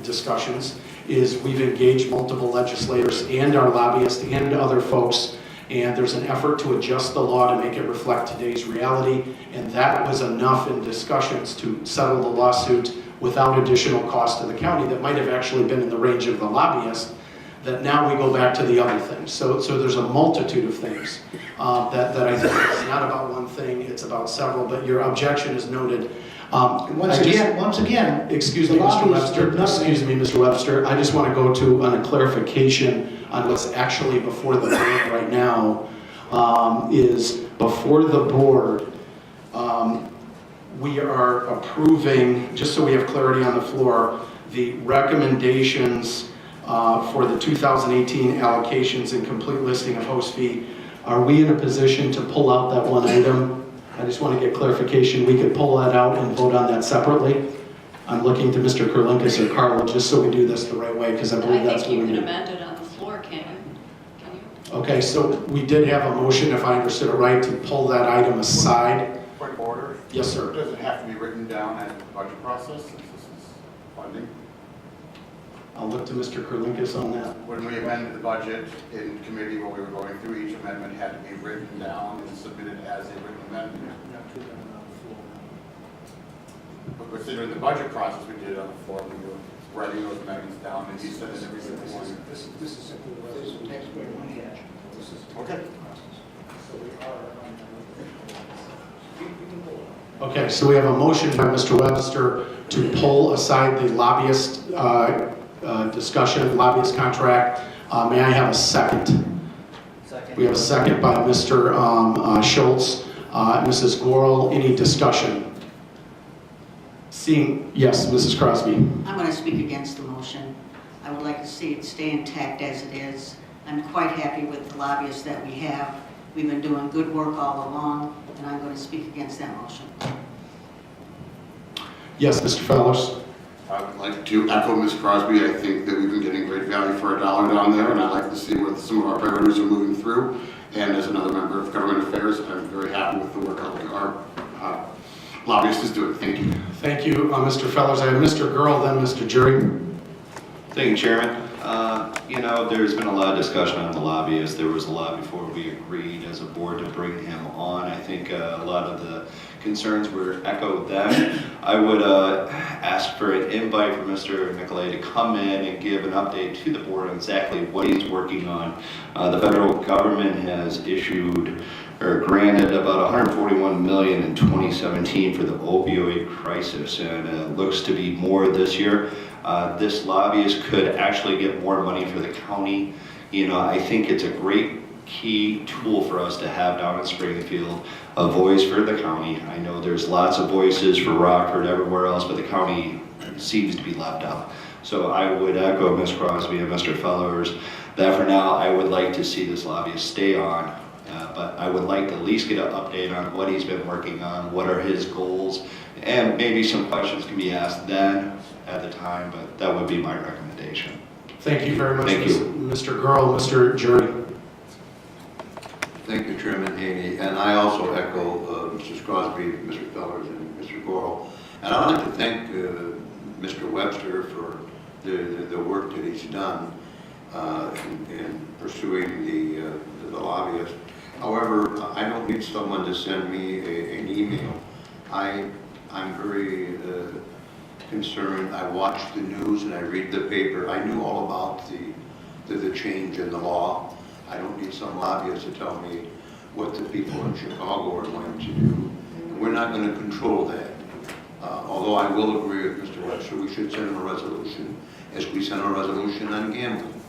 discussions, is we've engaged multiple legislators and our lobbyists and other folks, and there's an effort to adjust the law to make it reflect today's reality, and that was enough in discussions to settle the lawsuit without additional cost to the county that might have actually been in the range of the lobbyist, that now we go back to the other things. So there's a multitude of things that I think it's not about one thing, it's about several, but your objection is noted.
Once again,
excuse me, Mr. Webster, I just want to go to on a clarification on what's actually before the board right now. Is before the board, we are approving, just so we have clarity on the floor, the recommendations for the 2018 allocations and complete listing of host fee. Are we in a position to pull out that one item? I just want to get clarification. We could pull that out and vote on that separately. I'm looking to Mr. Kurlinkus or Carla just so we do this the right way, because I believe that's what we do.
I think you can amend it on the floor, can you?
Okay, so we did have a motion, if I understood it right, to pull that item aside.
Point of order.
Yes, sir.
Does it have to be written down as the budget process since this is funding?
I'll look to Mr. Kurlinkus on that.
When we amended the budget in committee, when we were going through, each amendment had to be written down and submitted as a written amendment. But considering the budget process, we did it on the floor. We were writing those amendments down, and you said in every single one.
This is simply what is taxpayer money action.
Okay.
Okay, so we have a motion by Mr. Webster to pull aside the lobbyist discussion, lobbyist contract. May I have a second? Second. We have a second by Mr. Schultz. Mrs. Gorel, any discussion? Seeing, yes, Mrs. Crosby.
I'm going to speak against the motion. I would like to see it stay intact as it is. I'm quite happy with the lobbyists that we have. We've been doing good work all along, and I'm going to speak against that motion.
Yes, Mr. Fellers.
I would like to echo Ms. Crosby. I think that we've been getting great value for a dollar down there, and I'd like to see where some of our priorities are moving through. And as another member of Government Affairs, I'm very happy with the work our lobbyist is doing. Thank you.
Thank you, Mr. Fellers. I have Mr. Gurl, then Mr. Jury.
Thank you, Chairman. There's been a lot of discussion on the lobbyist. There was a lot before we agreed as a board to bring him on. I think a lot of the concerns were echoed then. I would ask for an invite for Mr. Nicolay to come in and give an update to the board on exactly what he's working on. The federal government has issued or granted about $141 million in 2017 for the opioid crisis, and it looks to be more this year. This lobbyist could actually get more money for the county. I think it's a great key tool for us to have down in Springfield, a voice for the county. I know there's lots of voices for Rockford, everywhere else, but the county seems to be left out. So I would echo Ms. Crosby and Mr. Fellers that for now I would like to see this lobbyist stay on, but I would like to at least get an update on what he's been working on, what are his goals, and maybe some questions can be asked then at the time, but that would be my recommendation.
Thank you very much,
Thank you.
Mr. Gurl. Mr. Jury.
Thank you, Chairman Haney, and I also echo Mrs. Crosby, Mr. Fellers, and Mr. Gorel. And I'd like to thank Mr. Webster for the work that he's done in pursuing the lobbyist. However, I don't need someone to send me an email. I'm very concerned. I watch the news and I read the paper. I knew all about the change in the law. I don't need some lobbyist to tell me what the people in Chicago are going to do. We're not going to control that. Although I will agree with Mr. Webster, we should send him a resolution, as we sent a resolution on gambling.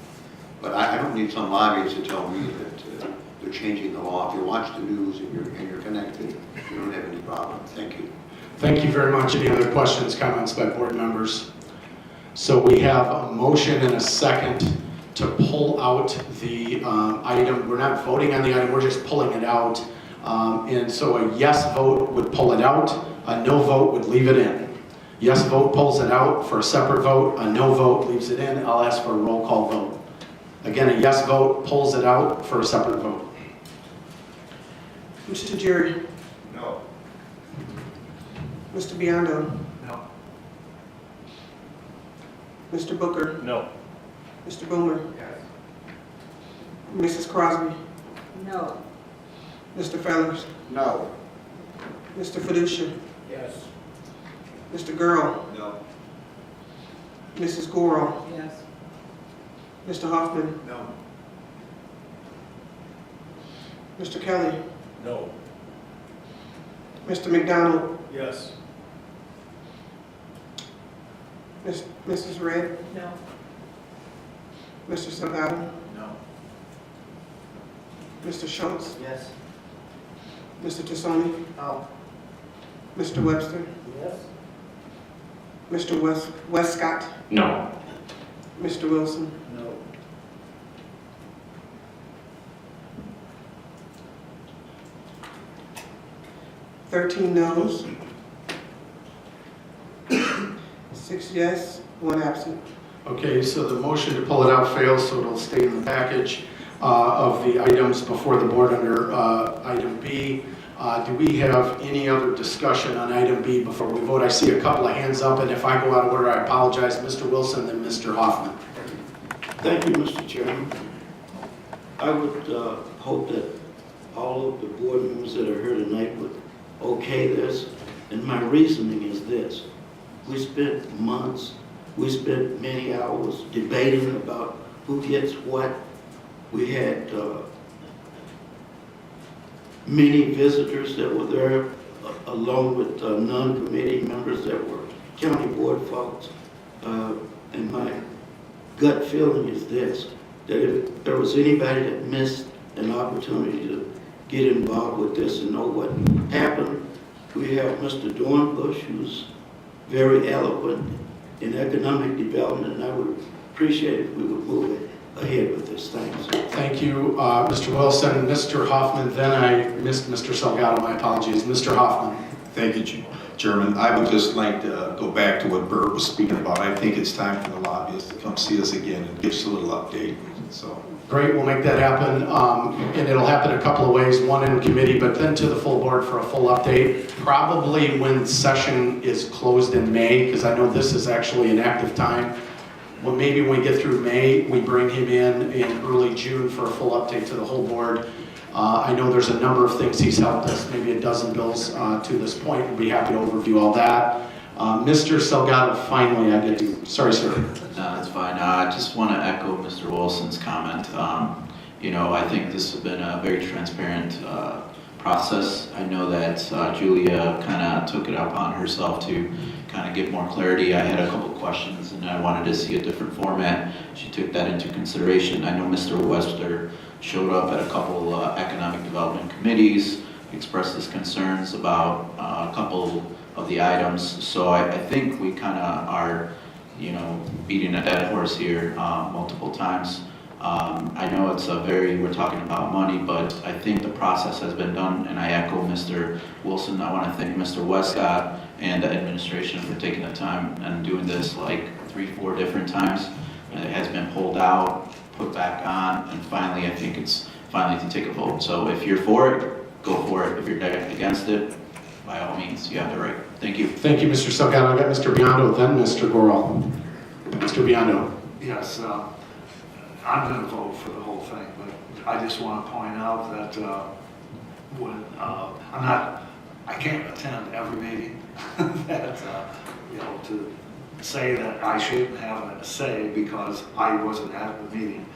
But I don't need some lobbyist to tell me that they're changing the law. If you watch the news and you're connected, you don't have any problem. Thank you.
Thank you very much. Any other questions, comments by board members? So we have a motion and a second to pull out the item. We're not voting on the item, we're just pulling it out. And so a yes vote would pull it out, a no vote would leave it in. Yes vote pulls it out for a separate vote, a no vote leaves it in. I'll ask for a roll call vote. Again, a yes vote pulls it out for a separate vote.
Mr. Jerry?
No.
Mr. Biondo?
No.
Mr. Booker?
No.
Mr. Boomer?
Yes.
Mrs. Crosby?
No.
Mr. Fellers?
No.
Mr. Fiducia?
Yes.
Mr. Girl?
No.
Mrs. Gorel?
Yes.
Mr. Hoffman?
No.
Mr. Kelly?
No.
Mr. McDonald?
Yes.
Mrs. Red?
No.
Mr. Salgado?
No.
Mr. Schultz?
Yes.
Mr. Tassoni?
No.
Mr. Webster?
Yes.
Mr. Westcott?
No.
Mr. Wilson?
No.
Thirteen noes. 6 yes, 1 absent.
Okay, so the motion to pull it out fails, so it'll stay in the package of the items before the board under item B. Do we have any other discussion on item B before we vote? I see a couple of hands up, and if I go out of order, I apologize. Mr. Wilson, then Mr. Hoffman.
Thank you, Mr. Chairman. I would hope that all of the board members that are here tonight would okay this. And my reasoning is this. We spent months, we spent many hours debating about who gets what. We had many visitors that were there, along with non-committee members that were county board folks. And my gut feeling is this, that if there was anybody that missed an opportunity to get involved with this and know what happened, we have Mr. Dornbush, who's very eloquent in economic development, and I would appreciate if we would move it ahead with this. Thanks.
Thank you, Mr. Wilson. Mr. Hoffman, then I missed Mr. Salgado, my apologies. Mr. Hoffman.
Thank you, Chairman. I would just like to go back to what Bert was speaking about. I think it's time for the lobbyists to come see us again and give us a little update. So.
Great, we'll make that happen. And it'll happen a couple of ways, one in committee, but then to the full board for a full update. Probably when session is closed in May, because I know this is actually an active time. Well, maybe when we get through May, we bring him in early June for a full update to the whole board. I know there's a number of things he's helped us, maybe a dozen bills to this point. We'll be happy to overview all that. Mr. Salgado, finally, I get you. Sorry, sir.
No, that's fine. I just want to echo Mr. Wilson's comment. I think this has been a very transparent process. I know that Julia kind of took it upon herself to kind of get more clarity. I had a couple questions and I wanted to see a different format. She took that into consideration. I know Mr. Webster showed up at a couple economic development committees, expressed his concerns about a couple of the items. So I think we kind of are, beating a dead horse here multiple times. I know we're talking about money, but I think the process has been done, and I echo Mr. Wilson. I want to thank Mr. Westcott and the administration for taking the time and doing this like 3-4 different times. And it has been pulled out, put back on, and finally, I think it's finally to take a vote. So if you're for it, go for it. If you're against it, by all means, you have the right. Thank you.
Thank you, Mr. Salgado. I got Mr. Biondo, then Mr. Gorel. Mr. Biondo.
Yes, I'm going to vote for the whole thing, but I just want to point out that when I can't attend every meeting. That to say that I shouldn't have a say because I wasn't at the meeting.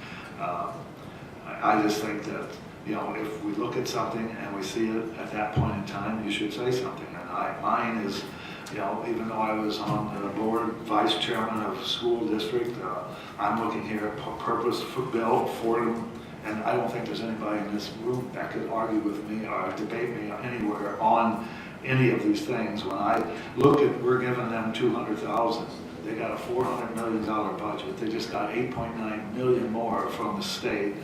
I just think that, you know, if we look at something and we see it at that point in time, you should say something. And mine is, you know, even though I was on the board, vice chairman of school district, I'm looking here at purpose-built, Fordham, and I don't think there's anybody in this room that could argue with me or debate me anywhere on any of these things. When I look at, we're giving them $200,000. They got a $400 million budget. They just got $8.9 million more from the state,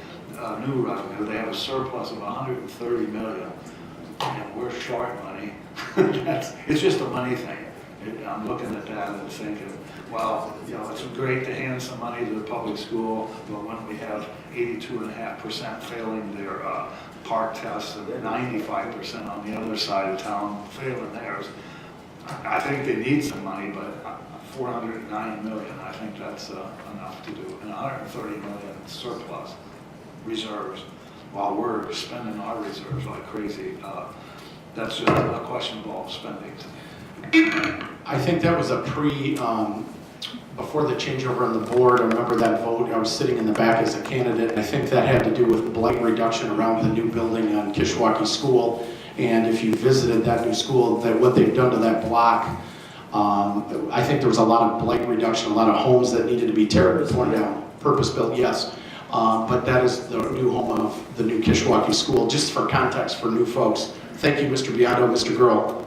new revenue. They have a surplus of $130 million, and we're short money. It's just a money thing. I'm looking at that and thinking, well, you know, it's great to hand some money to the public school, but when we have 82.5% failing their park tests and 95% on the other side of town failing theirs, I think they need some money, but $409 million, I think that's enough to do, and $130 million surplus reserves, while we're spending our reserves like crazy. That's just a questionable spending to me.
I think that was a before the changeover on the board. I remember that vote. I was sitting in the back as a candidate. I think that had to do with blight reduction around the new building on Kishwaukee School. And if you visited that new school, that what they've done to that block, I think there was a lot of blight reduction, a lot of homes that needed to be torn down, purpose-built, yes. But that is the new home of the new Kishwaukee School, just for context for new folks. Thank you, Mr. Biondo. Mr. Gurl.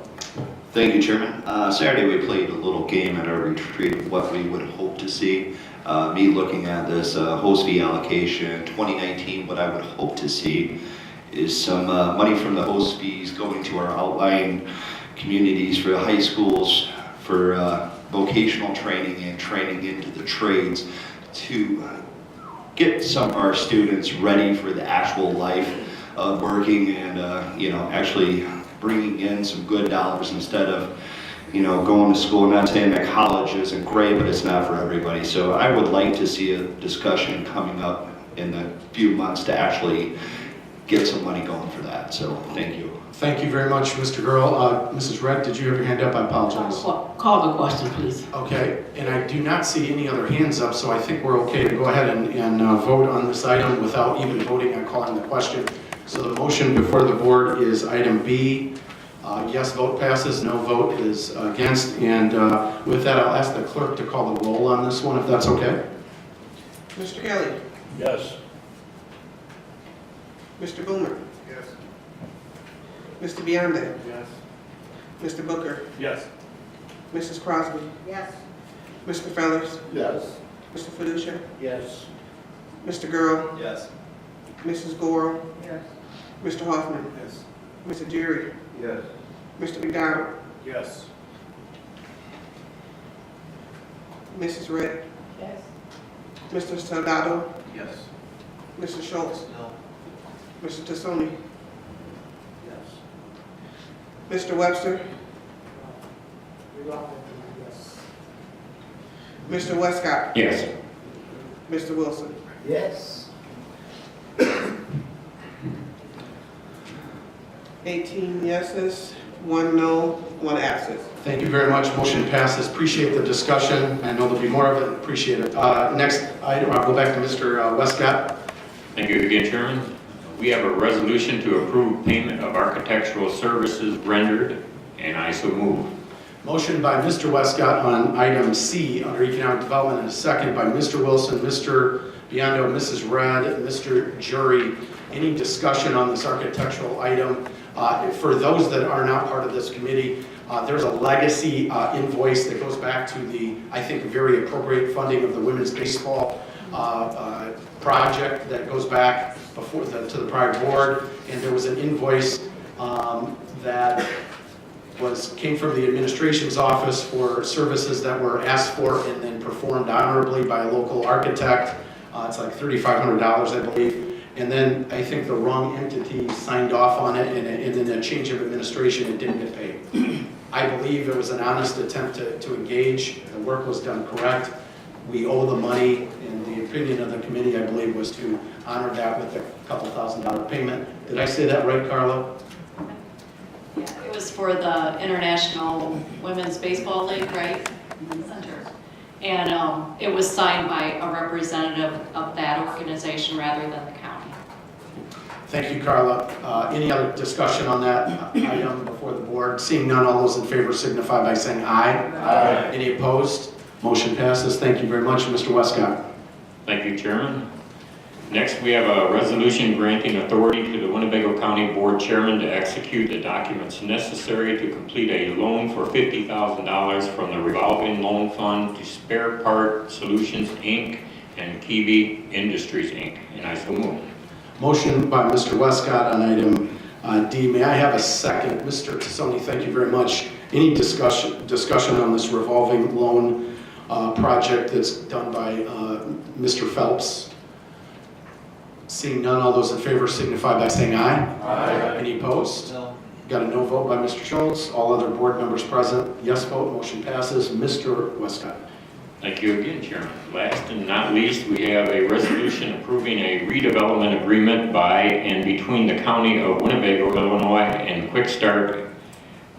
Thank you, Chairman. Saturday we played a little game at our retreat, what we would hope to see. Me looking at this host fee allocation 2019, what I would hope to see is some money from the host fees going to our outlying communities for the high schools for vocational training and training into the trades to get some of our students ready for the actual life of working and you know, actually bringing in some good dollars instead of, you know, going to school. I'm not saying that college isn't great, but it's not for everybody. So I would like to see a discussion coming up in the few months to actually get some money going for that. So thank you.
Thank you very much, Mr. Gurl. Mrs. Redd, did you have your hand up? I apologize.
Call the question, please.
Okay, and I do not see any other hands up, so I think we're okay to go ahead and vote on this item without even voting on calling the question. So the motion before the board is item B. Yes vote passes, no vote is against. And with that, I'll ask the clerk to call the roll on this one, if that's okay.
Mr. Kelly.
Yes.
Mr. Boomer.
Yes.
Mr. Biondo.
Yes.
Mr. Booker.
Yes.
Mrs. Crosby.
Yes.
Mr. Fellers.
Yes.
Mr. Fiducia.
Yes.
Mr. Gurl.
Yes.
Mrs. Gore.
Yes.
Mr. Hoffman.
Yes.
Mr. Jerry.
Yes.
Mr. McDonald.
Yes.
Mrs. Redd.
Yes.
Mr. Soldado.
Yes.
Mr. Schultz.
No.
Mr. Tassoni.
Yes.
Mr. Webster.
Yes.
Mr. Westcott.
Yes.
Mr. Wilson.
Yes.
18 yeses, 1 no, 1 absent.
Thank you very much. Motion passes. Appreciate the discussion. I know there'll be more of it. Appreciate it. Next item, I'll go back to Mr. Westcott.
Thank you again, Chairman. We have a resolution to approve payment of architectural services rendered, and I so move.
Motion by Mr. Westcott on item C under economic development, and a second by Mr. Wilson, Mr. Biondo, Mrs. Redd, Mr. Jury. Any discussion on this architectural item? For those that are not part of this committee, there's a legacy invoice that goes back to the, I think, very appropriate funding of the women's baseball project that goes back before to the prior board. And there was an invoice that came from the administration's office for services that were asked for and then performed honorably by a local architect. It's like $3,500, I believe. And then I think the wrong entity signed off on it, and then a change of administration, it didn't get paid. I believe it was an honest attempt to engage. The work was done correct. We owe the money, and the opinion of the committee, I believe, was to honor that with a couple $1,000 payment. Did I say that right, Carla?
Yeah, it was for the International Women's Baseball League, right? Center. And it was signed by a representative of that organization rather than the county.
Thank you, Carla. Any other discussion on that item before the board? Seeing none, all those in favor signify by saying aye.
Aye.
Any opposed? Motion passes. Thank you very much, Mr. Westcott.
Thank you, Chairman. Next, we have a resolution granting authority to the Winnebago County Board Chairman to execute the documents necessary to complete a loan for $50,000 from the revolving loan fund to Spare Part Solutions, Inc. and Kiwi Industries, Inc. And I so move.
Motion by Mr. Westcott on item D. May I have a second? Mr. Tassoni, thank you very much. Any discussion on this revolving loan project that's done by Mr. Phelps? Seeing none, all those in favor signify by saying aye.
Aye.
Any opposed? No. Got a no vote by Mr. Schultz. All other board members present, yes vote. Motion passes. Mr. Westcott.
Thank you again, Chairman. Last and not least, we have a resolution approving a redevelopment agreement by and between the County of Winnebago, Illinois and Quick Start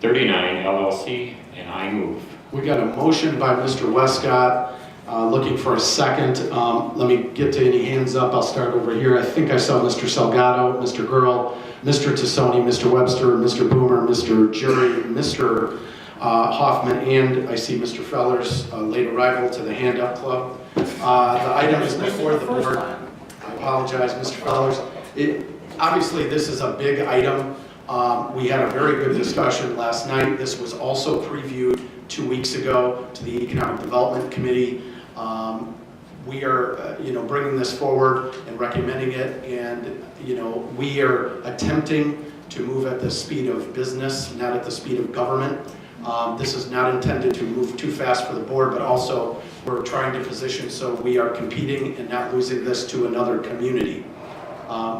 39 LLC, and I move.
We got a motion by Mr. Westcott, looking for a second. Let me get to any hands up. I'll start over here. I think I saw Mr. Salgado, Mr. Girl, Mr. Tassoni, Mr. Webster, Mr. Boomer, Mr. Jury, Mr. Hoffman, and I see Mr. Fellers, late arrival to the Hand Up Club. The item is before the board. I apologize, Mr. Fellers. Obviously, this is a big item. We had a very good discussion last night. This was also previewed 2 weeks ago to the Economic Development Committee. We are, bringing this forward and recommending it, and, we are attempting to move at the speed of business, not at the speed of government. This is not intended to move too fast for the board, but also we're trying to position so we are competing and not losing this to another community.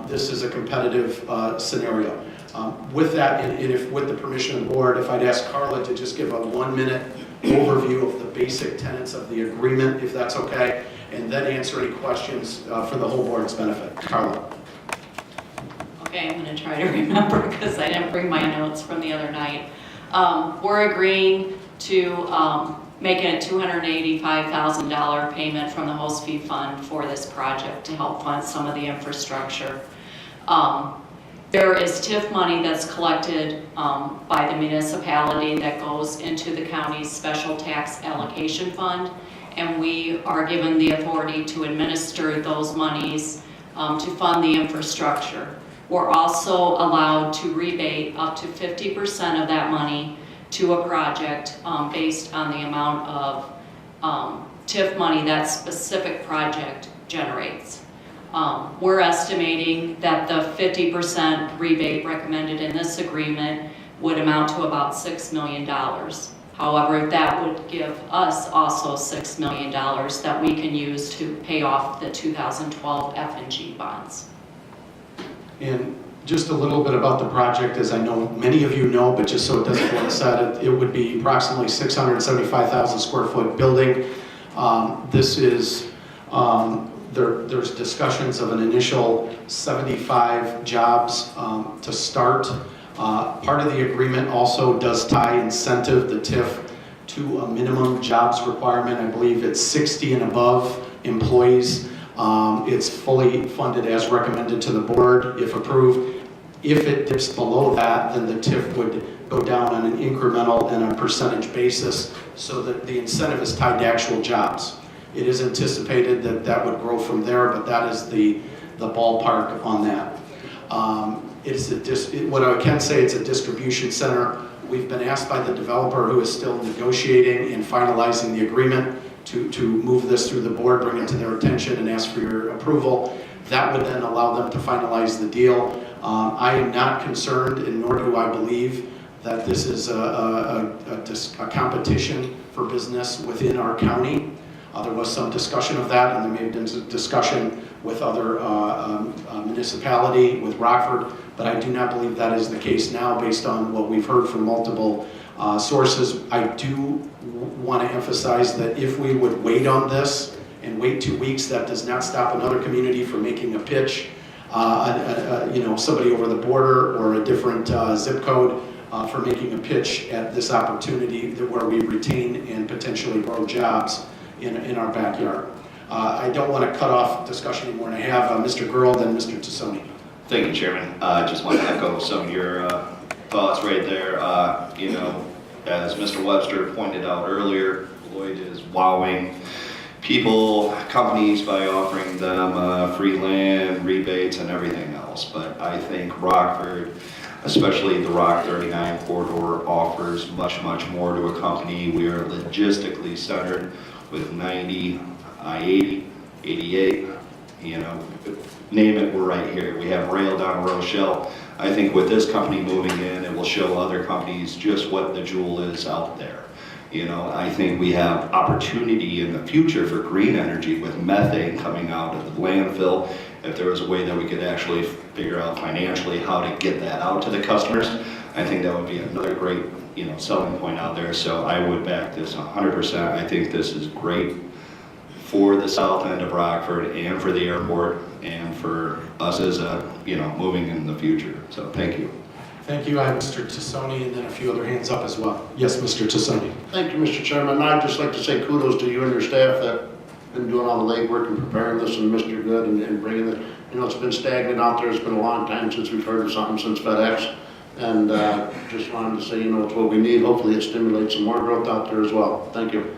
This is a competitive scenario. With that, and if with the permission of the board, if I'd ask Carla to just give a 1-minute overview of the basic tenets of the agreement, if that's okay, and then answer any questions for the whole board's benefit. Carla.
Okay, I'm going to try to remember because I didn't bring my notes from the other night. We're agreeing to make a $285,000 payment from the host fee fund for this project to help fund some of the infrastructure. There is TIF money that's collected by the municipality that goes into the county's special tax allocation fund, and we are given the authority to administer those monies to fund the infrastructure. We're also allowed to rebate up to 50% of that money to a project based on the amount of TIF money that specific project generates. We're estimating that the 50% rebate recommended in this agreement would amount to about $6 million. However, that would give us also $6 million that we can use to pay off the 2012 F&G bonds.
And just a little bit about the project, as I know many of you know, but just so it doesn't go unsaid, it would be approximately 675,000 square foot building. This is, there's discussions of an initial 75 jobs to start. Part of the agreement also does tie incentive, the TIF, to a minimum jobs requirement. I believe it's 60 and above employees. It's fully funded as recommended to the board if approved. If it dips below that, then the TIF would go down on an incremental and a percentage basis so that the incentive is tied to actual jobs. It is anticipated that that would grow from there, but that is the ballpark on that. What I can say, it's a distribution center. We've been asked by the developer, who is still negotiating and finalizing the agreement, to move this through the board, bring it to their attention and ask for your approval. That would then allow them to finalize the deal. I am not concerned, and nor do I believe that this is a competition for business within our county. There was some discussion of that, and there may have been some discussion with other municipality, with Rockford, but I do not believe that is the case now based on what we've heard from multiple sources. I do want to emphasize that if we would wait on this and wait 2 weeks, that does not stop another community from making a pitch, somebody over the border or a different zip code for making a pitch at this opportunity where we retain and potentially grow jobs in our backyard. I don't want to cut off discussion anymore, and I have Mr. Girl, then Mr. Tassoni.
Thank you, Chairman. I just want to echo some of your thoughts right there. You know, as Mr. Webster pointed out earlier, Lloyd is wowing people, companies by offering them free land, rebates, and everything else. But I think Rockford, especially the Rock 39 corridor, offers much, much more to a company. We are logistically centered with 90, I-80, 88, you know, name it, we're right here. We have rail down Rochelle. I think with this company moving in, it will show other companies just what the jewel is out there. You know, I think we have opportunity in the future for green energy with methane coming out of the landfill. If there was a way that we could actually figure out financially how to get that out to the customers, I think that would be another great, you know, selling point out there. So I would back this 100%. I think this is great for the south end of Rockford and for the airport and for us as a, you know, moving in the future. So thank you.
Thank you. I have Mr. Tassoni and then a few other hands up as well. Yes, Mr. Tassoni.
Thank you, Mr. Chairman. I'd just like to say kudos to you and your staff that have been doing all the legwork and preparing this, and Mr. Good and bringing it. You know, it's been stagnant out there. It's been a long time since we've heard of something since FedEx. And just wanted to say, you know, it's what we need. Hopefully it stimulates some more growth out there as well. Thank you.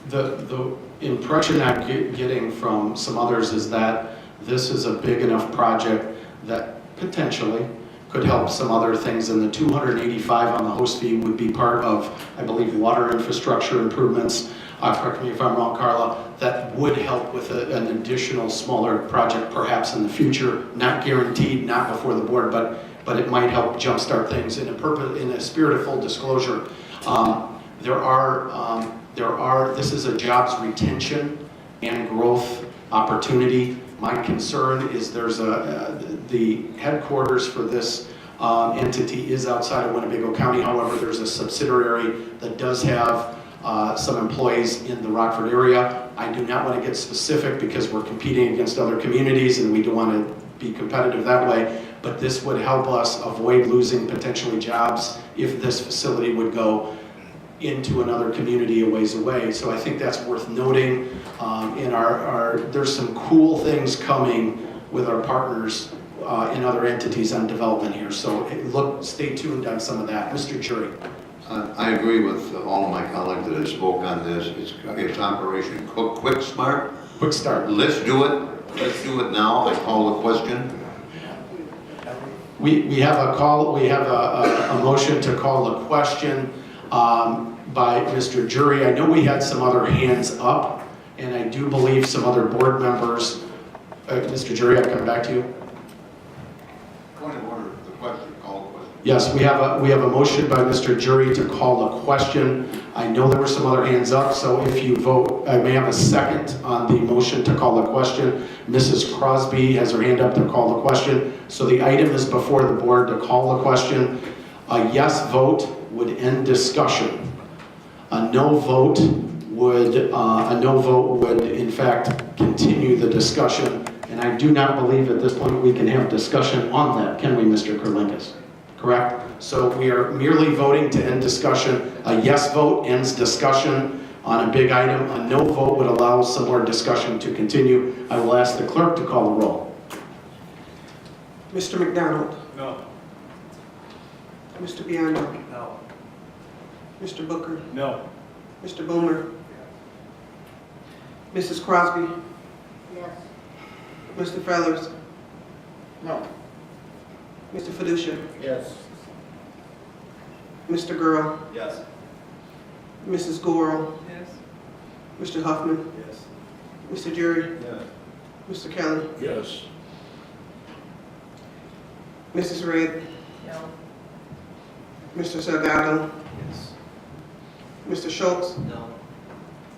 The impression I'm getting from some others is that this is a big enough project that potentially could help some other things, and the 285 on the host fee would be part of, I believe, water infrastructure improvements. Correct me if I'm wrong, Carla, that would help with an additional smaller project perhaps in the future, not guaranteed, not before the board, but it might help jumpstart things. In a spirit of full disclosure, this is a jobs retention and growth opportunity. My concern is the headquarters for this entity is outside of Winnebago County. However, there's a subsidiary that does have some employees in the Rockford area. I do not want to get specific because we're competing against other communities and we do want to be competitive that way. But this would help us avoid losing potentially jobs if this facility would go into another community a ways away. So I think that's worth noting. There's some cool things coming with our partners in other entities on development here. So stay tuned on some of that. Mr. Jury.
I agree with all of my colleagues that have spoke on this. It's Operation Quick Smart.
Quick Start.
Let's do it. Let's do it now. I call the question.
We have a call. We have a motion to call the question by Mr. Jury. I know we had some other hands up, and I do believe some other board members. Mr. Jury, I'll come back to you.
Point of order. The question. Call the question.
Yes, we have a motion by Mr. Jury to call a question. I know there were some other hands up, so if you vote, I may have a second on the motion to call the question. Mrs. Crosby has her hand up to call the question. So the item is before the board to call the question. A yes vote would end discussion. A no vote would in fact continue the discussion. And I do not believe at this point we can have discussion on that, can we, Mr. Kurlinkus? Correct? So we are merely voting to end discussion. A yes vote ends discussion on a big item. A no vote would allow some more discussion to continue. I will ask the clerk to call the roll.
Mr. McDonald?
No.
Mr. Biondo?
No.
Mr. Booker?
No.
Mr. Boomer? Mrs. Crosby?
Yes.
Mr. Fellers?
No.
Mr. Fiducia?
Yes.
Mr. Girl?
Yes.
Mrs. Gorel?
Yes.
Mr. Huffman?
Yes.
Mr. Jury?
Yes.
Mr. Kelly?
Yes.
Mrs. Red?
No.
Mr. Salgado?
Yes.
Mr. Schultz?
No.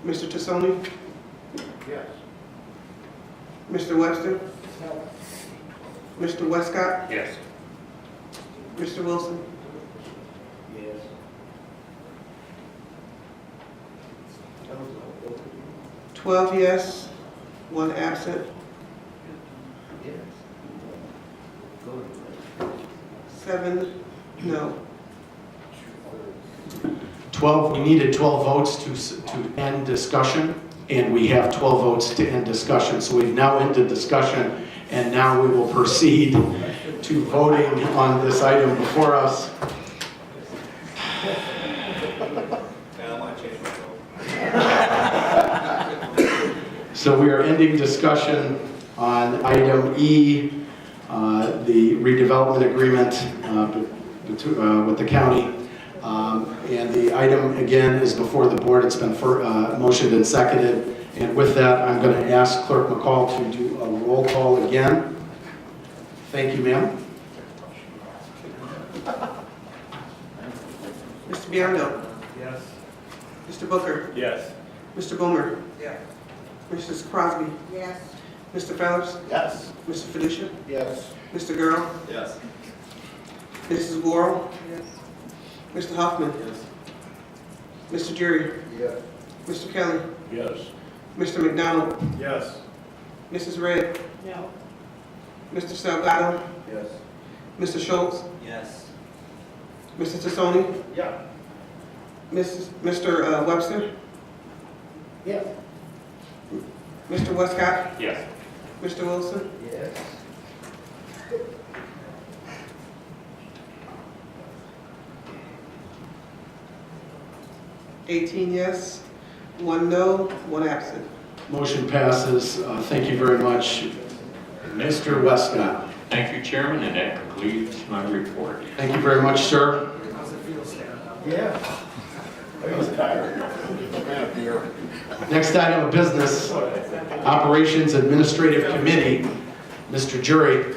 Mr. Tassoni?
Yes.
Mr. Webster?
No.
Mr. Westcott?
Yes.
Mr. Wilson?
Yes.
12 yes, 1 absent. 7 no.
12. We needed 12 votes to end discussion, and we have 12 votes to end discussion. So we've now ended discussion, and now we will proceed to voting on this item before us. So we are ending discussion on item E, the redevelopment agreement with the county. And the item, again, is before the board. It's been motioned and seconded. And with that, I'm going to ask Clerk McCall to do a roll call again. Thank you, ma'am.
Mr. Biondo.
Yes.
Mr. Booker.
Yes.
Mr. Boomer.
Yes.
Mrs. Crosby.
Yes.
Mr. Fellers.
Yes.
Mr. Fiducia.
Yes.
Mr. Girl.
Yes.
Mrs. Worrell.
Yes.
Mr. Hoffman.
Yes.
Mr. Jury.
Yes.
Mr. Kelly.
Yes.
Mr. McDonald.
Yes.
Mrs. Red.
No.
Mr. Salgado.
Yes.
Mr. Schultz.
Yes.
Mrs. Tassoni.
Yeah.
Mr. Webster.
Yes.
Mr. Westcott.
Yes.
Mr. Wilson.
Yes.
Yes, 1 no, 1 absent.
Motion passes. Thank you very much. Mr. Westcott.
Thank you, Chairman, and that concludes my report.
Thank you very much, sir.
Yeah. I was tired.
Next item of business, Operations Administrative Committee, Mr. Jury.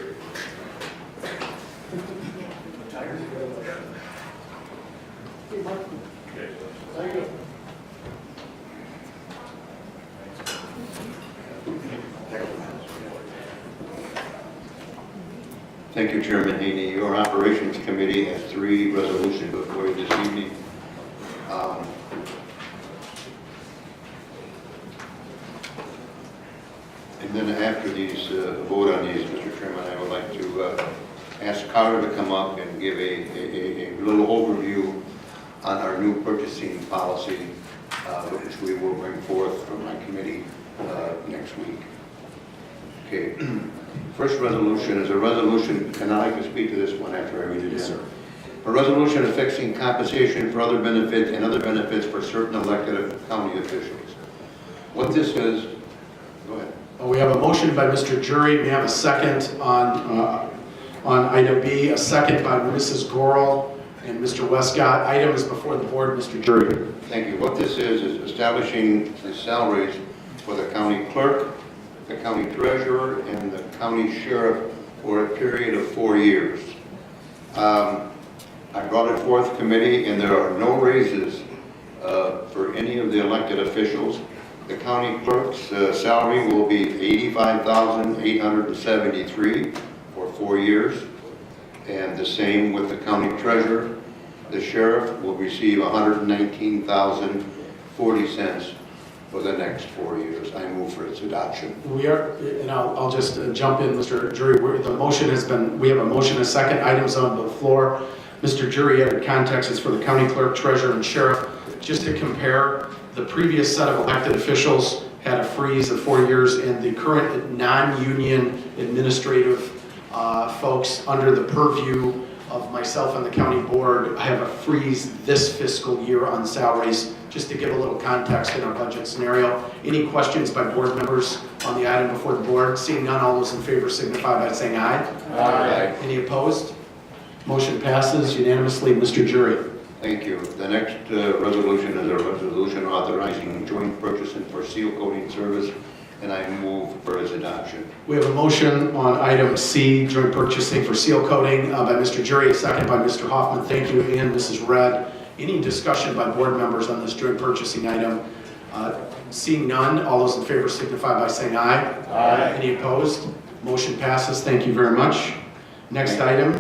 Thank you, Chairman Haney. Your Operations Committee has 3 resolutions before you this evening. And then after these, vote on these, Mr. Chairman, I would like to ask Carter to come up and give a little overview on our new purchasing policy, which we will bring forth from my committee next week. Okay. First resolution is a resolution, and I'd like to speak to this one after I read it in.
Yes, sir.
A resolution affixing compensation for other benefits and other benefits for certain elected county officials. What this is, go ahead.
We have a motion by Mr. Jury. We have a second on item B, a second by Mrs. Gorel and Mr. Westcott. Item is before the board, Mr. Jury.
Thank you. What this is establishing the salaries for the county clerk, the county treasurer, and the county sheriff for a period of 4 years. I brought it forth committee, and there are no raises for any of the elected officials. The county clerk's salary will be $85,873 for 4 years, and the same with the county treasurer. The sheriff will receive $119,040 for the next 4 years. I move for its adoption.
We are, and I'll just jump in, Mr. Jury. The motion has been, we have a motion, a second. Items on the floor. Mr. Jury, added context is for the county clerk, treasurer, and sheriff. Just to compare, the previous set of elected officials had a freeze of 4 years, and the current non-union administrative folks under the purview of myself and the county board have a freeze this fiscal year on salaries, just to give a little context in our budget scenario. Any questions by board members on the item before the board? Seeing none, all those in favor signify by saying aye.
Aye.
Any opposed? Motion passes unanimously. Mr. Jury.
Thank you. The next resolution is a resolution authorizing joint purchasing for seal coating service, and I move for its adoption.
We have a motion on item C, joint purchasing for seal coating by Mr. Jury, a second by Mr. Hoffman. Thank you, and Mrs. Red. Any discussion by board members on this joint purchasing item? Seeing none, all those in favor signify by saying aye.
Aye.
Any opposed? Motion passes. Thank you very much. Next item,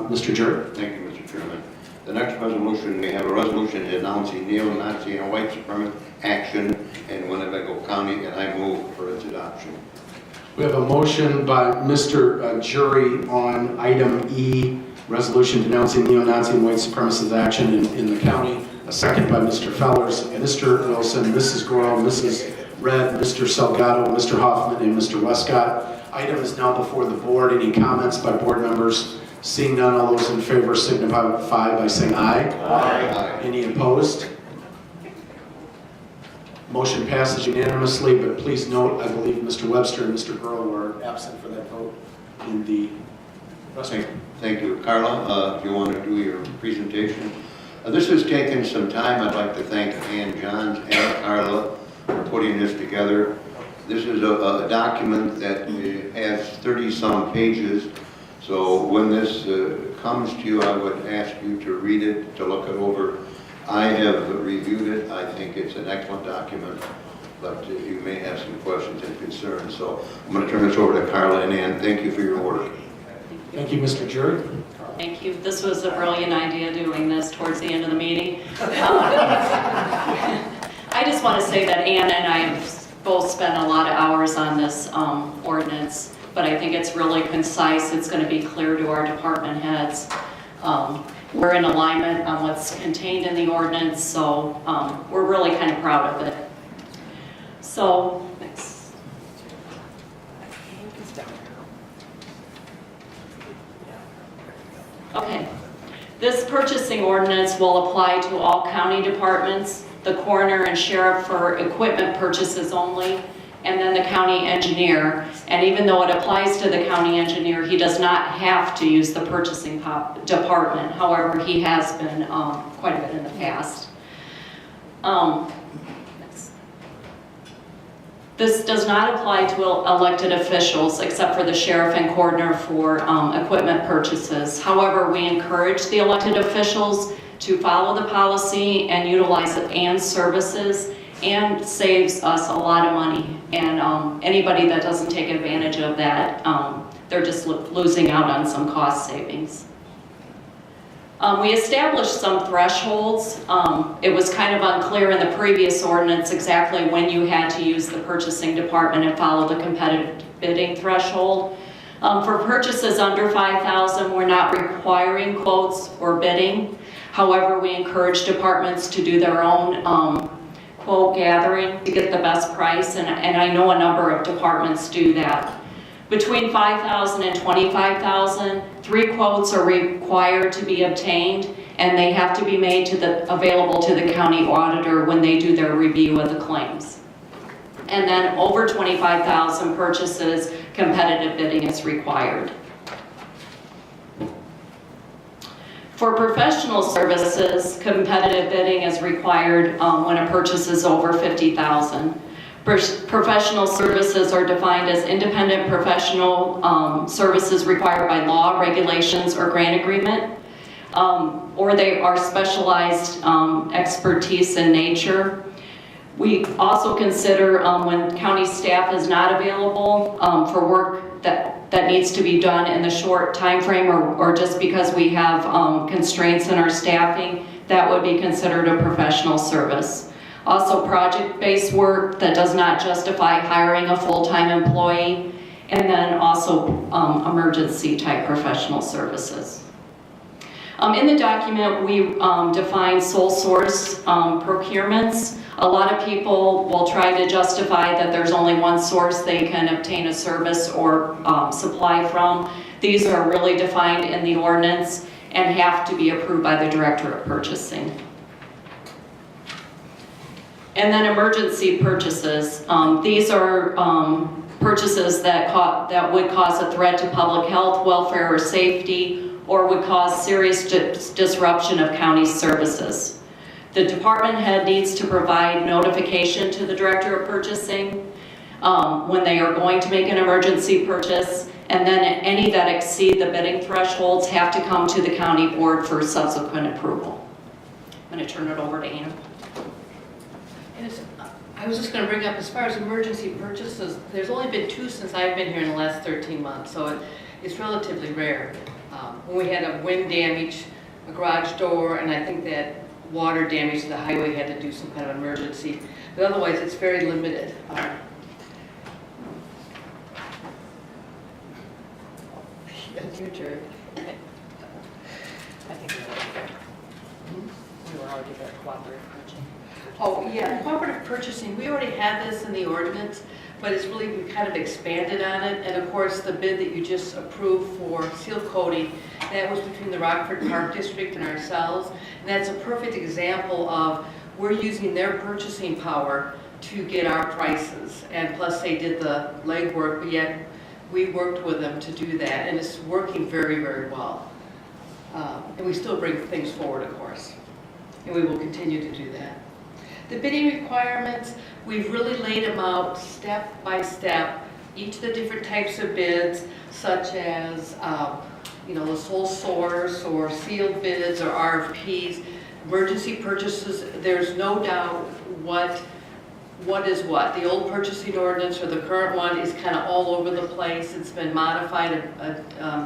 Mr. Jury.
Thank you, Mr. Chairman. The next resolution, we have a resolution announcing neo-Nazi and white supremacist action in Winnebago County, and I move for its adoption.
We have a motion by Mr. Jury on item E, resolution denouncing neo-Nazi and white supremacist action in the county. A second by Mr. Fellers, Mr. Wilson, Mrs. Gorel, Mrs. Red, Mr. Salgado, Mr. Hoffman, and Mr. Westcott. item is now before the board. Any comments by board members? Seeing none, all those in favor signify by saying aye.
Aye.
Any opposed? Motion passes unanimously, but please note, I believe Mr. Webster and Mr. Burrow were absent for that vote in the restroom.
Thank you. Carla, do you want to do your presentation? This has taken some time. I'd like to thank Ann Johns and Carla for putting this together. This is a document that has 30-some pages. So when this comes to you, I would ask you to read it, to look it over. I have reviewed it. I think it's an excellent document, but you may have some questions and concerns. So I'm going to turn this over to Carla and Ann. Thank you for your work.
Thank you, Mr. Jury.
Thank you. This was a brilliant idea, doing this towards the end of the meeting. I just want to say that Ann and I have both spent a lot of hours on this ordinance, but I think it's really concise. It's going to be clear to our department heads. We're in alignment on what's contained in the ordinance, so we're really kind of proud of it. So, next. Okay. This purchasing ordinance will apply to all county departments, the coroner and sheriff for equipment purchases only, and then the county engineer. And even though it applies to the county engineer, he does not have to use the purchasing department. However, he has been quite a bit in the past. This does not apply to elected officials except for the sheriff and coroner for equipment purchases. However, we encourage the elected officials to follow the policy and utilize Ann's services, and saves us a lot of money. And anybody that doesn't take advantage of that, they're just losing out on some cost savings. We established some thresholds. It was kind of unclear in the previous ordinance exactly when you had to use the purchasing department and follow the competitive bidding threshold. For purchases under $5,000, we're not requiring quotes or bidding. However, we encourage departments to do their own quote gathering to get the best price, and I know a number of departments do that. Between $5,000 and $25,000, 3 quotes are required to be obtained, and they have to be made available to the county auditor when they do their review of the claims. And then over $25,000 purchases, competitive bidding is required. For professional services, competitive bidding is required when a purchase is over $50,000. Professional services are defined as independent professional services required by law, regulations, or grant agreement, or they are specialized expertise in nature. We also consider when county staff is not available for work that needs to be done in the short time frame, or just because we have constraints in our staffing, that would be considered a professional service. Also, project-based work that does not justify hiring a full-time employee, and then also emergency-type professional services. In the document, we define sole source procurements. A lot of people will try to justify that there's only one source they can obtain a service or supply from. These are really defined in the ordinance and have to be approved by the Director of Purchasing. And then emergency purchases. These are purchases that would cause a threat to public health, welfare, or safety, or would cause serious disruption of county services. The department head needs to provide notification to the Director of Purchasing when they are going to make an emergency purchase, and then any that exceed the bidding thresholds have to come to the county board for subsequent approval. I'm going to turn it over to Ann.
I was just going to bring up, as far as emergency purchases, there's only been 2 since I've been here in the last 13 months, so it's relatively rare. When we had a wind damage, a garage door, and I think that water damage to the highway had to do some kind of emergency, but otherwise it's very limited. That's your turn.
I think we were already there, cooperative purchasing.
Oh, yeah, cooperative purchasing, we already had this in the ordinance, but it's really, we kind of expanded on it. And of course, the bid that you just approved for seal coating, that was between the Rockford Park District and ourselves. And that's a perfect example of we're using their purchasing power to get our prices. And plus they did the legwork, but yet we worked with them to do that. And it's working very, very well. And we still bring things forward, of course. And we will continue to do that. The bidding requirements, we've really laid them out step by step. Each of the different types of bids, such as the sole source or sealed bids or RFPs, emergency purchases, there's no doubt what is what. The old purchasing ordinance or the current one is kind of all over the place. It's been modified,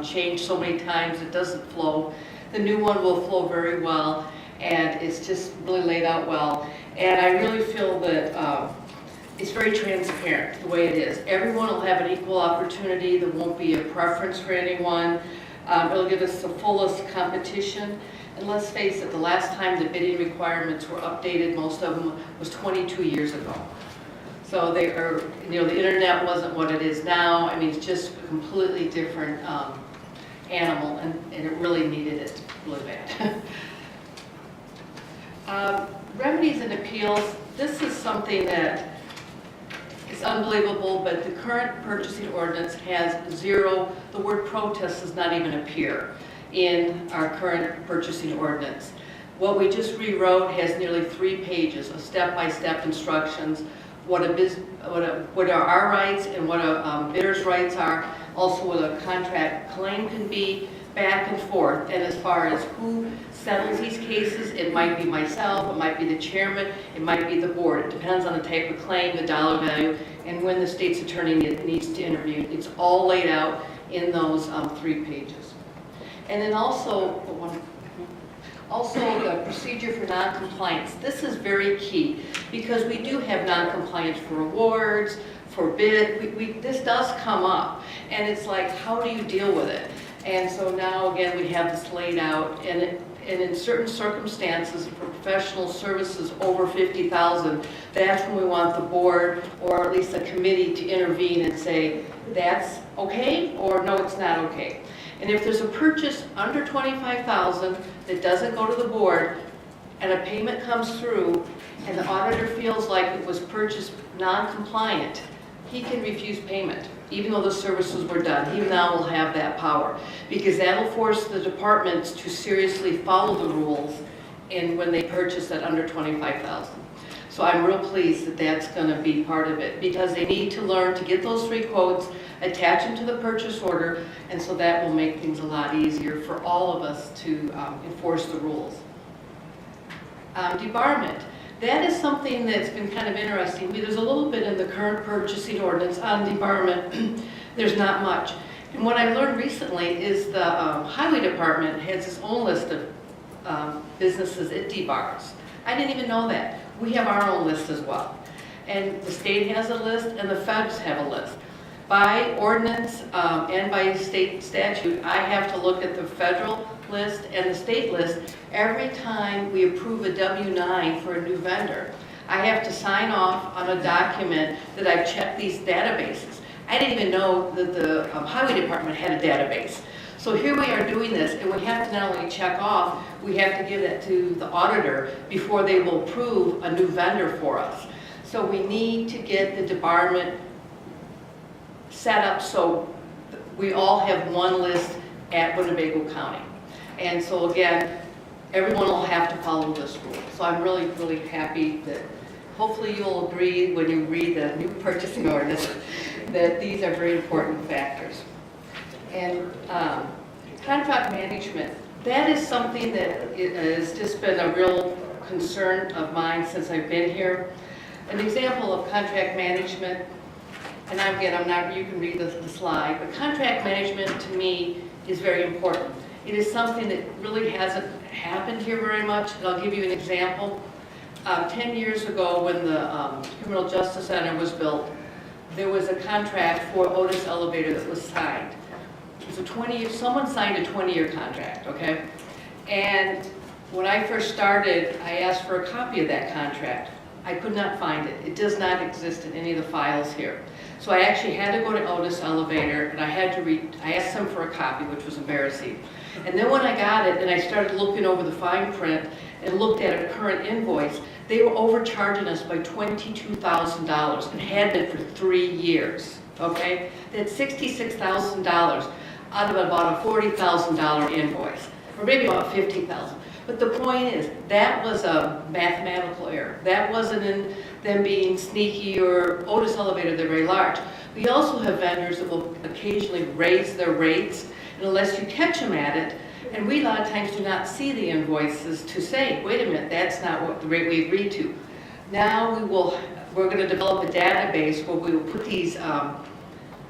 changed so many times it doesn't flow. The new one will flow very well, and it's just really laid out well. And I really feel that it's very transparent the way it is. Everyone will have an equal opportunity. There won't be a preference for anyone. It'll give us the fullest competition. And let's face it, the last time the bidding requirements were updated, most of them was 22 years ago. So they are, the internet wasn't what it is now. I mean, it's just a completely different animal, and it really needed it really bad. Remedies and appeals, this is something that is unbelievable, but the current purchasing ordinance has zero, the word protest does not even appear in our current purchasing ordinance. What we just rewrote has nearly 3 pages of step-by-step instructions, what are our rights and what a bidder's rights are, also what a contract claim can be, back and forth. And as far as who settles these cases, it might be myself, it might be the chairman, it might be the board. It depends on the type of claim, the dollar value, and when the state's attorney needs to intervene. It's all laid out in those 3 pages. And then also the procedure for non-compliance. This is very key because we do have non-compliance for awards, for bid. This does come up, and it's like, how do you deal with it? And so now again we have this laid out, and in certain circumstances for professional services over $50,000, that's when we want the board or at least a committee to intervene and say that's okay or no, it's not okay. And if there's a purchase under $25,000 that doesn't go to the board and a payment comes through and the auditor feels like it was purchased non-compliant, he can refuse payment, even though the services were done. He now will have that power, because that'll force the departments to seriously follow the rules and when they purchase that under $25,000. So I'm real pleased that that's going to be part of it, because they need to learn to get those 3 quotes, attach them to the purchase order, and so that will make things a lot easier for all of us to enforce the rules. Debarment. That is something that's been kind of interesting. There's a little bit in the current purchasing ordinance on debarment. There's not much. And what I learned recently is the highway department has its own list of businesses it debars. I didn't even know that. We have our own list as well. And the state has a list and the feds have a list. By ordinance and by state statute, I have to look at the federal list and the state list every time we approve a W-9 for a new vendor. I have to sign off on a document that I've checked these databases. I didn't even know that the highway department had a database. So here we are doing this, and we have to not only check off, we have to give that to the auditor before they will approve a new vendor for us. So we need to get the debarment set up so we all have one list at Winnebago County. And so again, everyone will have to follow this rule. So I'm really, really happy that hopefully you'll agree when you read the new purchasing ordinance that these are very important factors. And contract management, that is something that has just been a real concern of mine since I've been here. An example of contract management, and again, you can read the slide, but contract management to me is very important. It is something that really hasn't happened here very much, and I'll give you an example. 10 years ago when the Criminal Justice Center was built, there was a contract for Otis Elevator that was signed. It was a 20-year, someone signed a 20-year contract, okay? And when I first started, I asked for a copy of that contract. I could not find it. It does not exist in any of the files here. So I actually had to go to Otis Elevator, and I asked them for a copy, which was embarrassing. And then when I got it, and I started looking over the fine print and looked at a current invoice, they were overcharging us by $22,000 and had been for 3 years, okay? They had $66,000 out of about a $40,000 invoice, or maybe about $50,000. But the point is, that was a mathematical error. That wasn't in them being sneaky or Otis Elevator, they're very large. We also have vendors that will occasionally raise their rates, and unless you catch them at it, and we a lot of times do not see the invoices to say, wait a minute, that's not what the rate we agreed to. Now we're going to develop a database where we will put these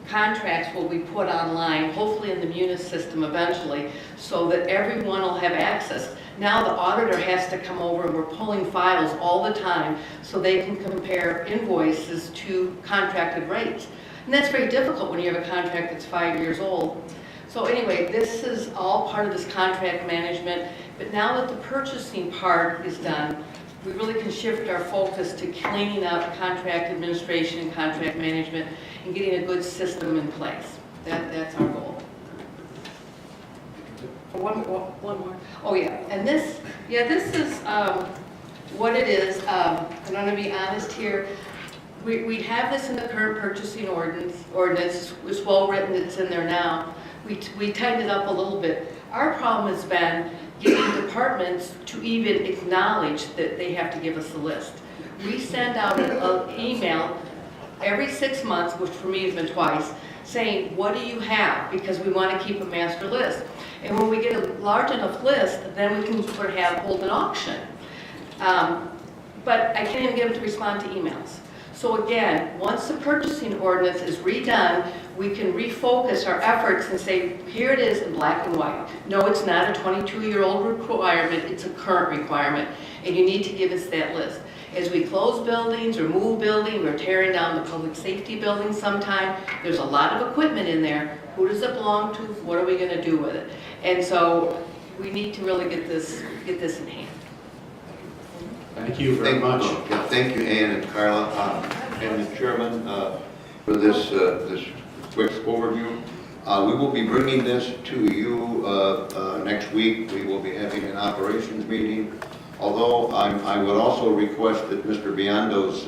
contracts will be put online, hopefully in the Munis system eventually, so that everyone will have access. Now the auditor has to come over, and we're pulling files all the time so they can compare invoices to contracted rates. And that's very difficult when you have a contract that's 5 years old. So anyway, this is all part of this contract management, but now that the purchasing part is done, we really can shift our focus to cleaning up contract administration and contract management and getting a good system in place. That's our goal. One more. Oh yeah, and this is what it is. I'm going to be honest here. We have this in the current purchasing ordinance. It's well written, it's in there now. We tightened it up a little bit. Our problem has been getting departments to even acknowledge that they have to give us a list. We send out an email every 6 months, which for me has been twice, saying, what do you have? Because we want to keep a master list. And when we get a large enough list, then we can hold an auction. But I can't even get them to respond to emails. So again, once the purchasing ordinance is redone, we can refocus our efforts and say, here it is in black and white. No, it's not a 22-year-old requirement, it's a current requirement, and you need to give us that list. As we close buildings or move buildings or tearing down the public safety building sometime, there's a lot of equipment in there. Who does it belong to? What are we going to do with it? And so we need to really get this in hand.
Thank you very much.
Thank you, Ann and Carla, and the Chairman, for this quick overview. We will be bringing this to you next week. We will be having an operations meeting. Although I would also request that Mr. Biondo's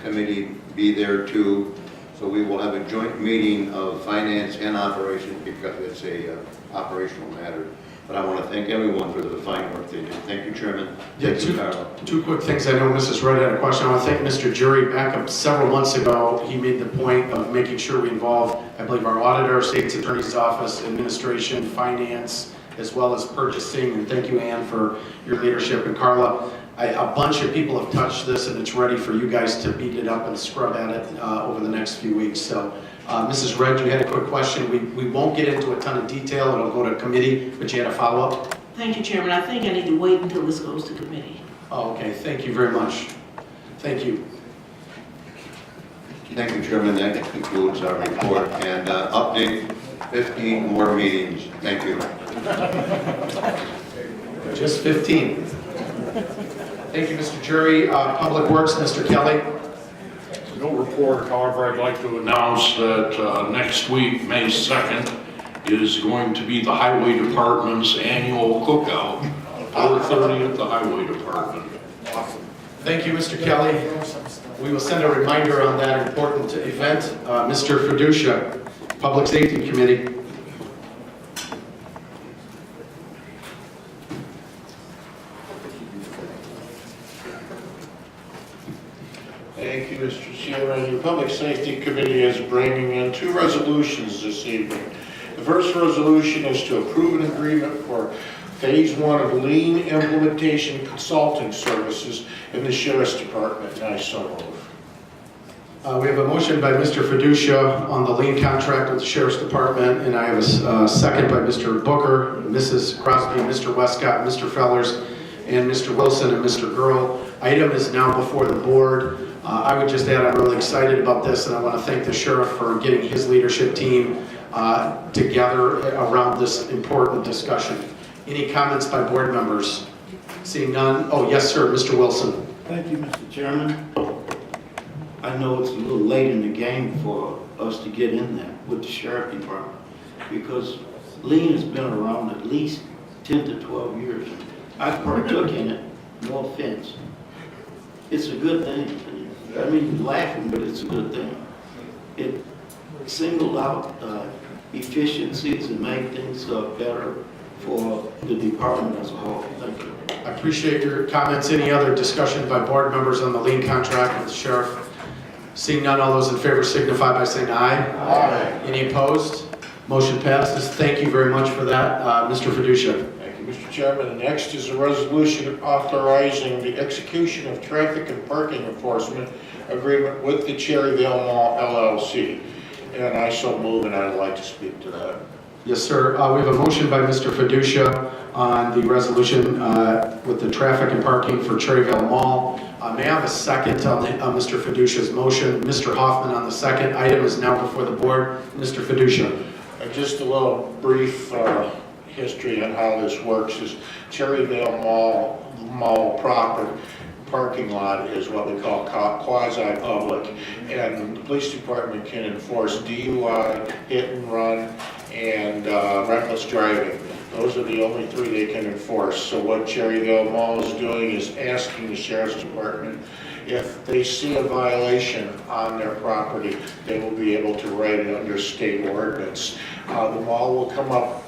committee be there too. So we will have a joint meeting of finance and operations because it's a operational matter. But I want to thank everyone for the fine work they did. Thank you, Chairman. Thank you, Carla.
Two quick things. I know Mrs. Wright had a question. I want to thank Mr. Jury. Back up several months ago, he made the point of making sure we involve, I believe, our auditor, state's attorney's office, administration, finance, as well as purchasing. And thank you, Ann, for your leadership. And Carla, a bunch of people have touched this, and it's ready for you guys to beat it up and scrub at it over the next few weeks. So, Mrs. Red, you had a quick question. We won't get into a ton of detail. It'll go to committee, but you had a follow-up?
Thank you, Chairman. I think I need to wait until this goes to committee.
Oh, okay. Thank you very much. Thank you.
Thank you, Chairman. That concludes our report. And update 15 more meetings. Thank you.
Just 15. Thank you, Mr. Jury. Public Works, Mr. Kelly.
No report, however, I'd like to announce that next week, May 2nd, is going to be the Highway Department's annual cookout, 4:30 at the Highway Department.
Thank you, Mr. Kelly. We will send a reminder on that important event. Mr. Fiducia, Public Safety Committee.
Thank you, Mr. Chairman. The Public Safety Committee is bringing in 2 resolutions this evening. The first resolution is to approve an agreement for Phase 1 of Lean Implementation Consulting Services in the Sheriff's Department, and I so move.
We have a motion by Mr. Fiducia on the lien contract with the Sheriff's Department, and I have a second by Mr. Booker, Mrs. Crosby, Mr. Westcott, Mr. Fellers, and Mr. Wilson and Mr. Girl. Item is now before the board. I would just add I'm really excited about this, and I want to thank the sheriff for getting his leadership team together around this important discussion. Any comments by board members? Seeing none, oh, yes, sir, Mr. Wilson.
Thank you, Mr. Chairman. I know it's a little late in the game for us to get in there with the sheriff department because lean has been around at least 10 to 12 years. I partook in it, no offense. It's a good thing. I mean, you're laughing, but it's a good thing. It singled out efficiencies and made things better for the department as a whole. Thank you.
I appreciate your comments. Any other discussion by board members on the lien contract with the sheriff? Seeing none, all those in favor signify by saying aye.
Aye.
Any opposed? Motion passes. Thank you very much for that. Mr. Fiducia.
Thank you, Mr. Chairman. The next is a resolution authorizing the execution of traffic and parking enforcement agreement with the Cherryvale Mall LLC. And I so move, and I'd like to speak to that.
Yes, sir. We have a motion by Mr. Fiducia on the resolution with the traffic and parking for Cherryvale Mall. May I have a second on Mr. Fiducia's motion? Mr. Hoffman on the second. Item is now before the board. Mr. Fiducia.
Just a little brief history on how this works is Cherryvale Mall proper parking lot is what we call quasi-public, and the police department can enforce DUI, hit and run, and reckless driving. Those are the only three they can enforce. So what Cherryvale Mall is doing is asking the sheriff's department if they see a violation on their property, they will be able to write it under state ordinance. The mall will come up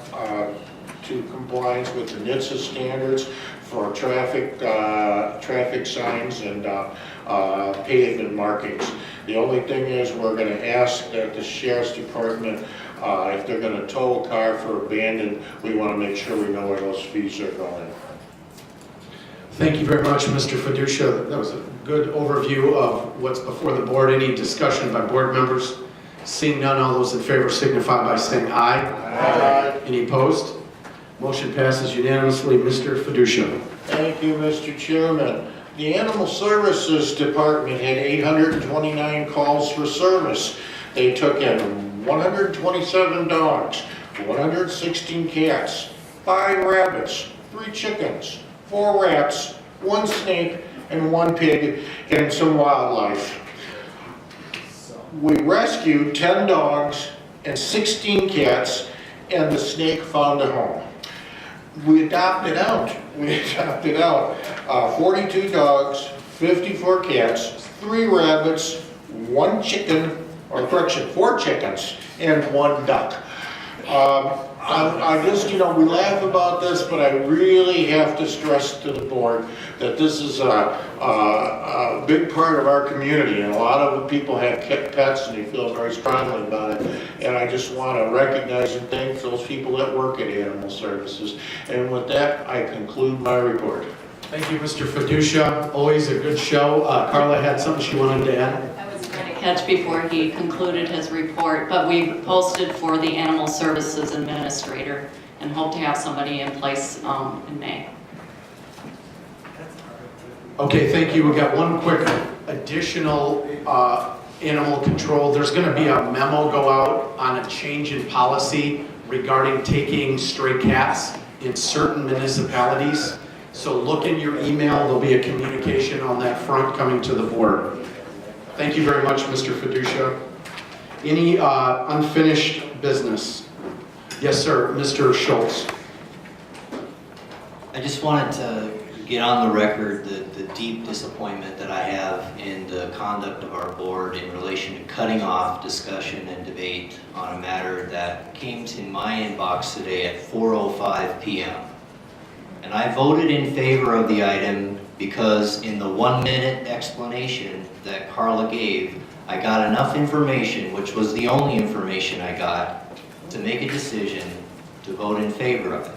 to compliance with the NHTSA standards for traffic signs and pavement markings. The only thing is we're going to ask that the sheriff's department, if they're going to tow a car for abandoned, we want to make sure we know where those fees are going.
Thank you very much, Mr. Fiducia. That was a good overview of what's before the board. Any discussion by board members? Seeing none, all those in favor signify by saying aye.
Aye.
Any opposed? Motion passes unanimously. Mr. Fiducia.
Thank you, Mr. Chairman. The Animal Services Department had 829 calls for service. They took in 127 dogs, 116 cats, 5 rabbits, 3 chickens, 4 rats, 1 snake, and 1 pig, and some wildlife. We rescued 10 dogs and 16 cats, and the snake found a home. We adopted out 42 dogs, 54 cats, 3 rabbits, 1 chicken, or correction, 4 chickens, and 1 duck. I just, we laugh about this, but I really have to stress to the board that this is a big part of our community, and a lot of people have pets and they feel very strongly about it. And I just want to recognize and thank those people that work at Animal Services. And with that, I conclude my report.
Thank you, Mr. Fiducia. Always a good show. Carla had something she wanted to add.
I was trying to catch before he concluded his report, but we posted for the Animal Services Administrator and hope to have somebody in place in May.
Okay, thank you. We got one quick additional animal control. There's going to be a memo go out on a change in policy regarding taking stray cats in certain municipalities. So look in your email. There'll be a communication on that front coming to the board. Thank you very much, Mr. Fiducia. Any unfinished business? Yes, sir. Mr. Schultz.
I just wanted to get on the record the deep disappointment that I have in the conduct of our board in relation to cutting off discussion and debate on a matter that came to my inbox today at 4:05 p.m. And I voted in favor of the item because in the 1-minute explanation that Carla gave, I got enough information, which was the only information I got, to make a decision to vote in favor of it.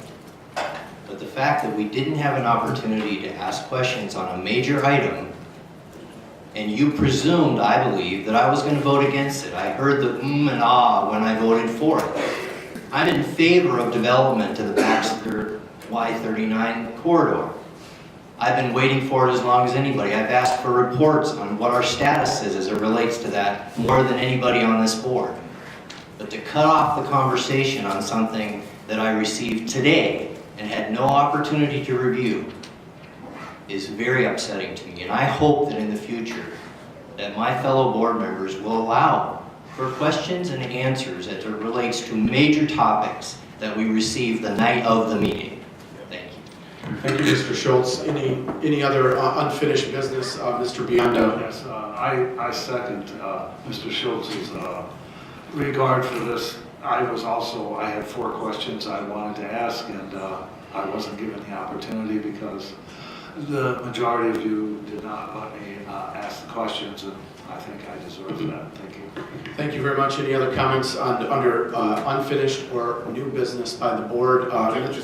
But the fact that we didn't have an opportunity to ask questions on a major item, and you presumed, I believe, that I was going to vote against it. I heard the and ah when I voted for it. I'm in favor of development to the Baxter Y39 corridor. I've been waiting for it as long as anybody. I've asked for reports on what our status is as it relates to that more than anybody on this board. But to cut off the conversation on something that I received today and had no opportunity to review is very upsetting to me, and I hope that in the future that my fellow board members will allow for questions and answers as it relates to major topics that we receive the night of the meeting. Thank you.
Thank you, Mr. Schultz. Any other unfinished business, Mr. Biondo?
Yes, I second Mr. Schultz's regard for this. I had 4 questions I wanted to ask, and I wasn't given the opportunity because the majority of you did not let me ask the questions, and I think I deserve that. Thank you.
Thank you very much. Any other comments under unfinished or new business by the board? Mr.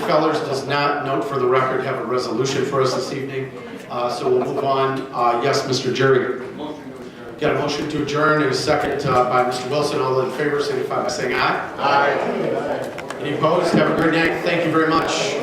Fellers does not, note for the record, have a resolution for us this evening, so we'll move on. Yes, Mr. Jury. Got a motion to adjourn and a second by Mr. Wilson. All in favor, signify by saying aye. Aye. Any opposed? Have a great night. Thank you very much.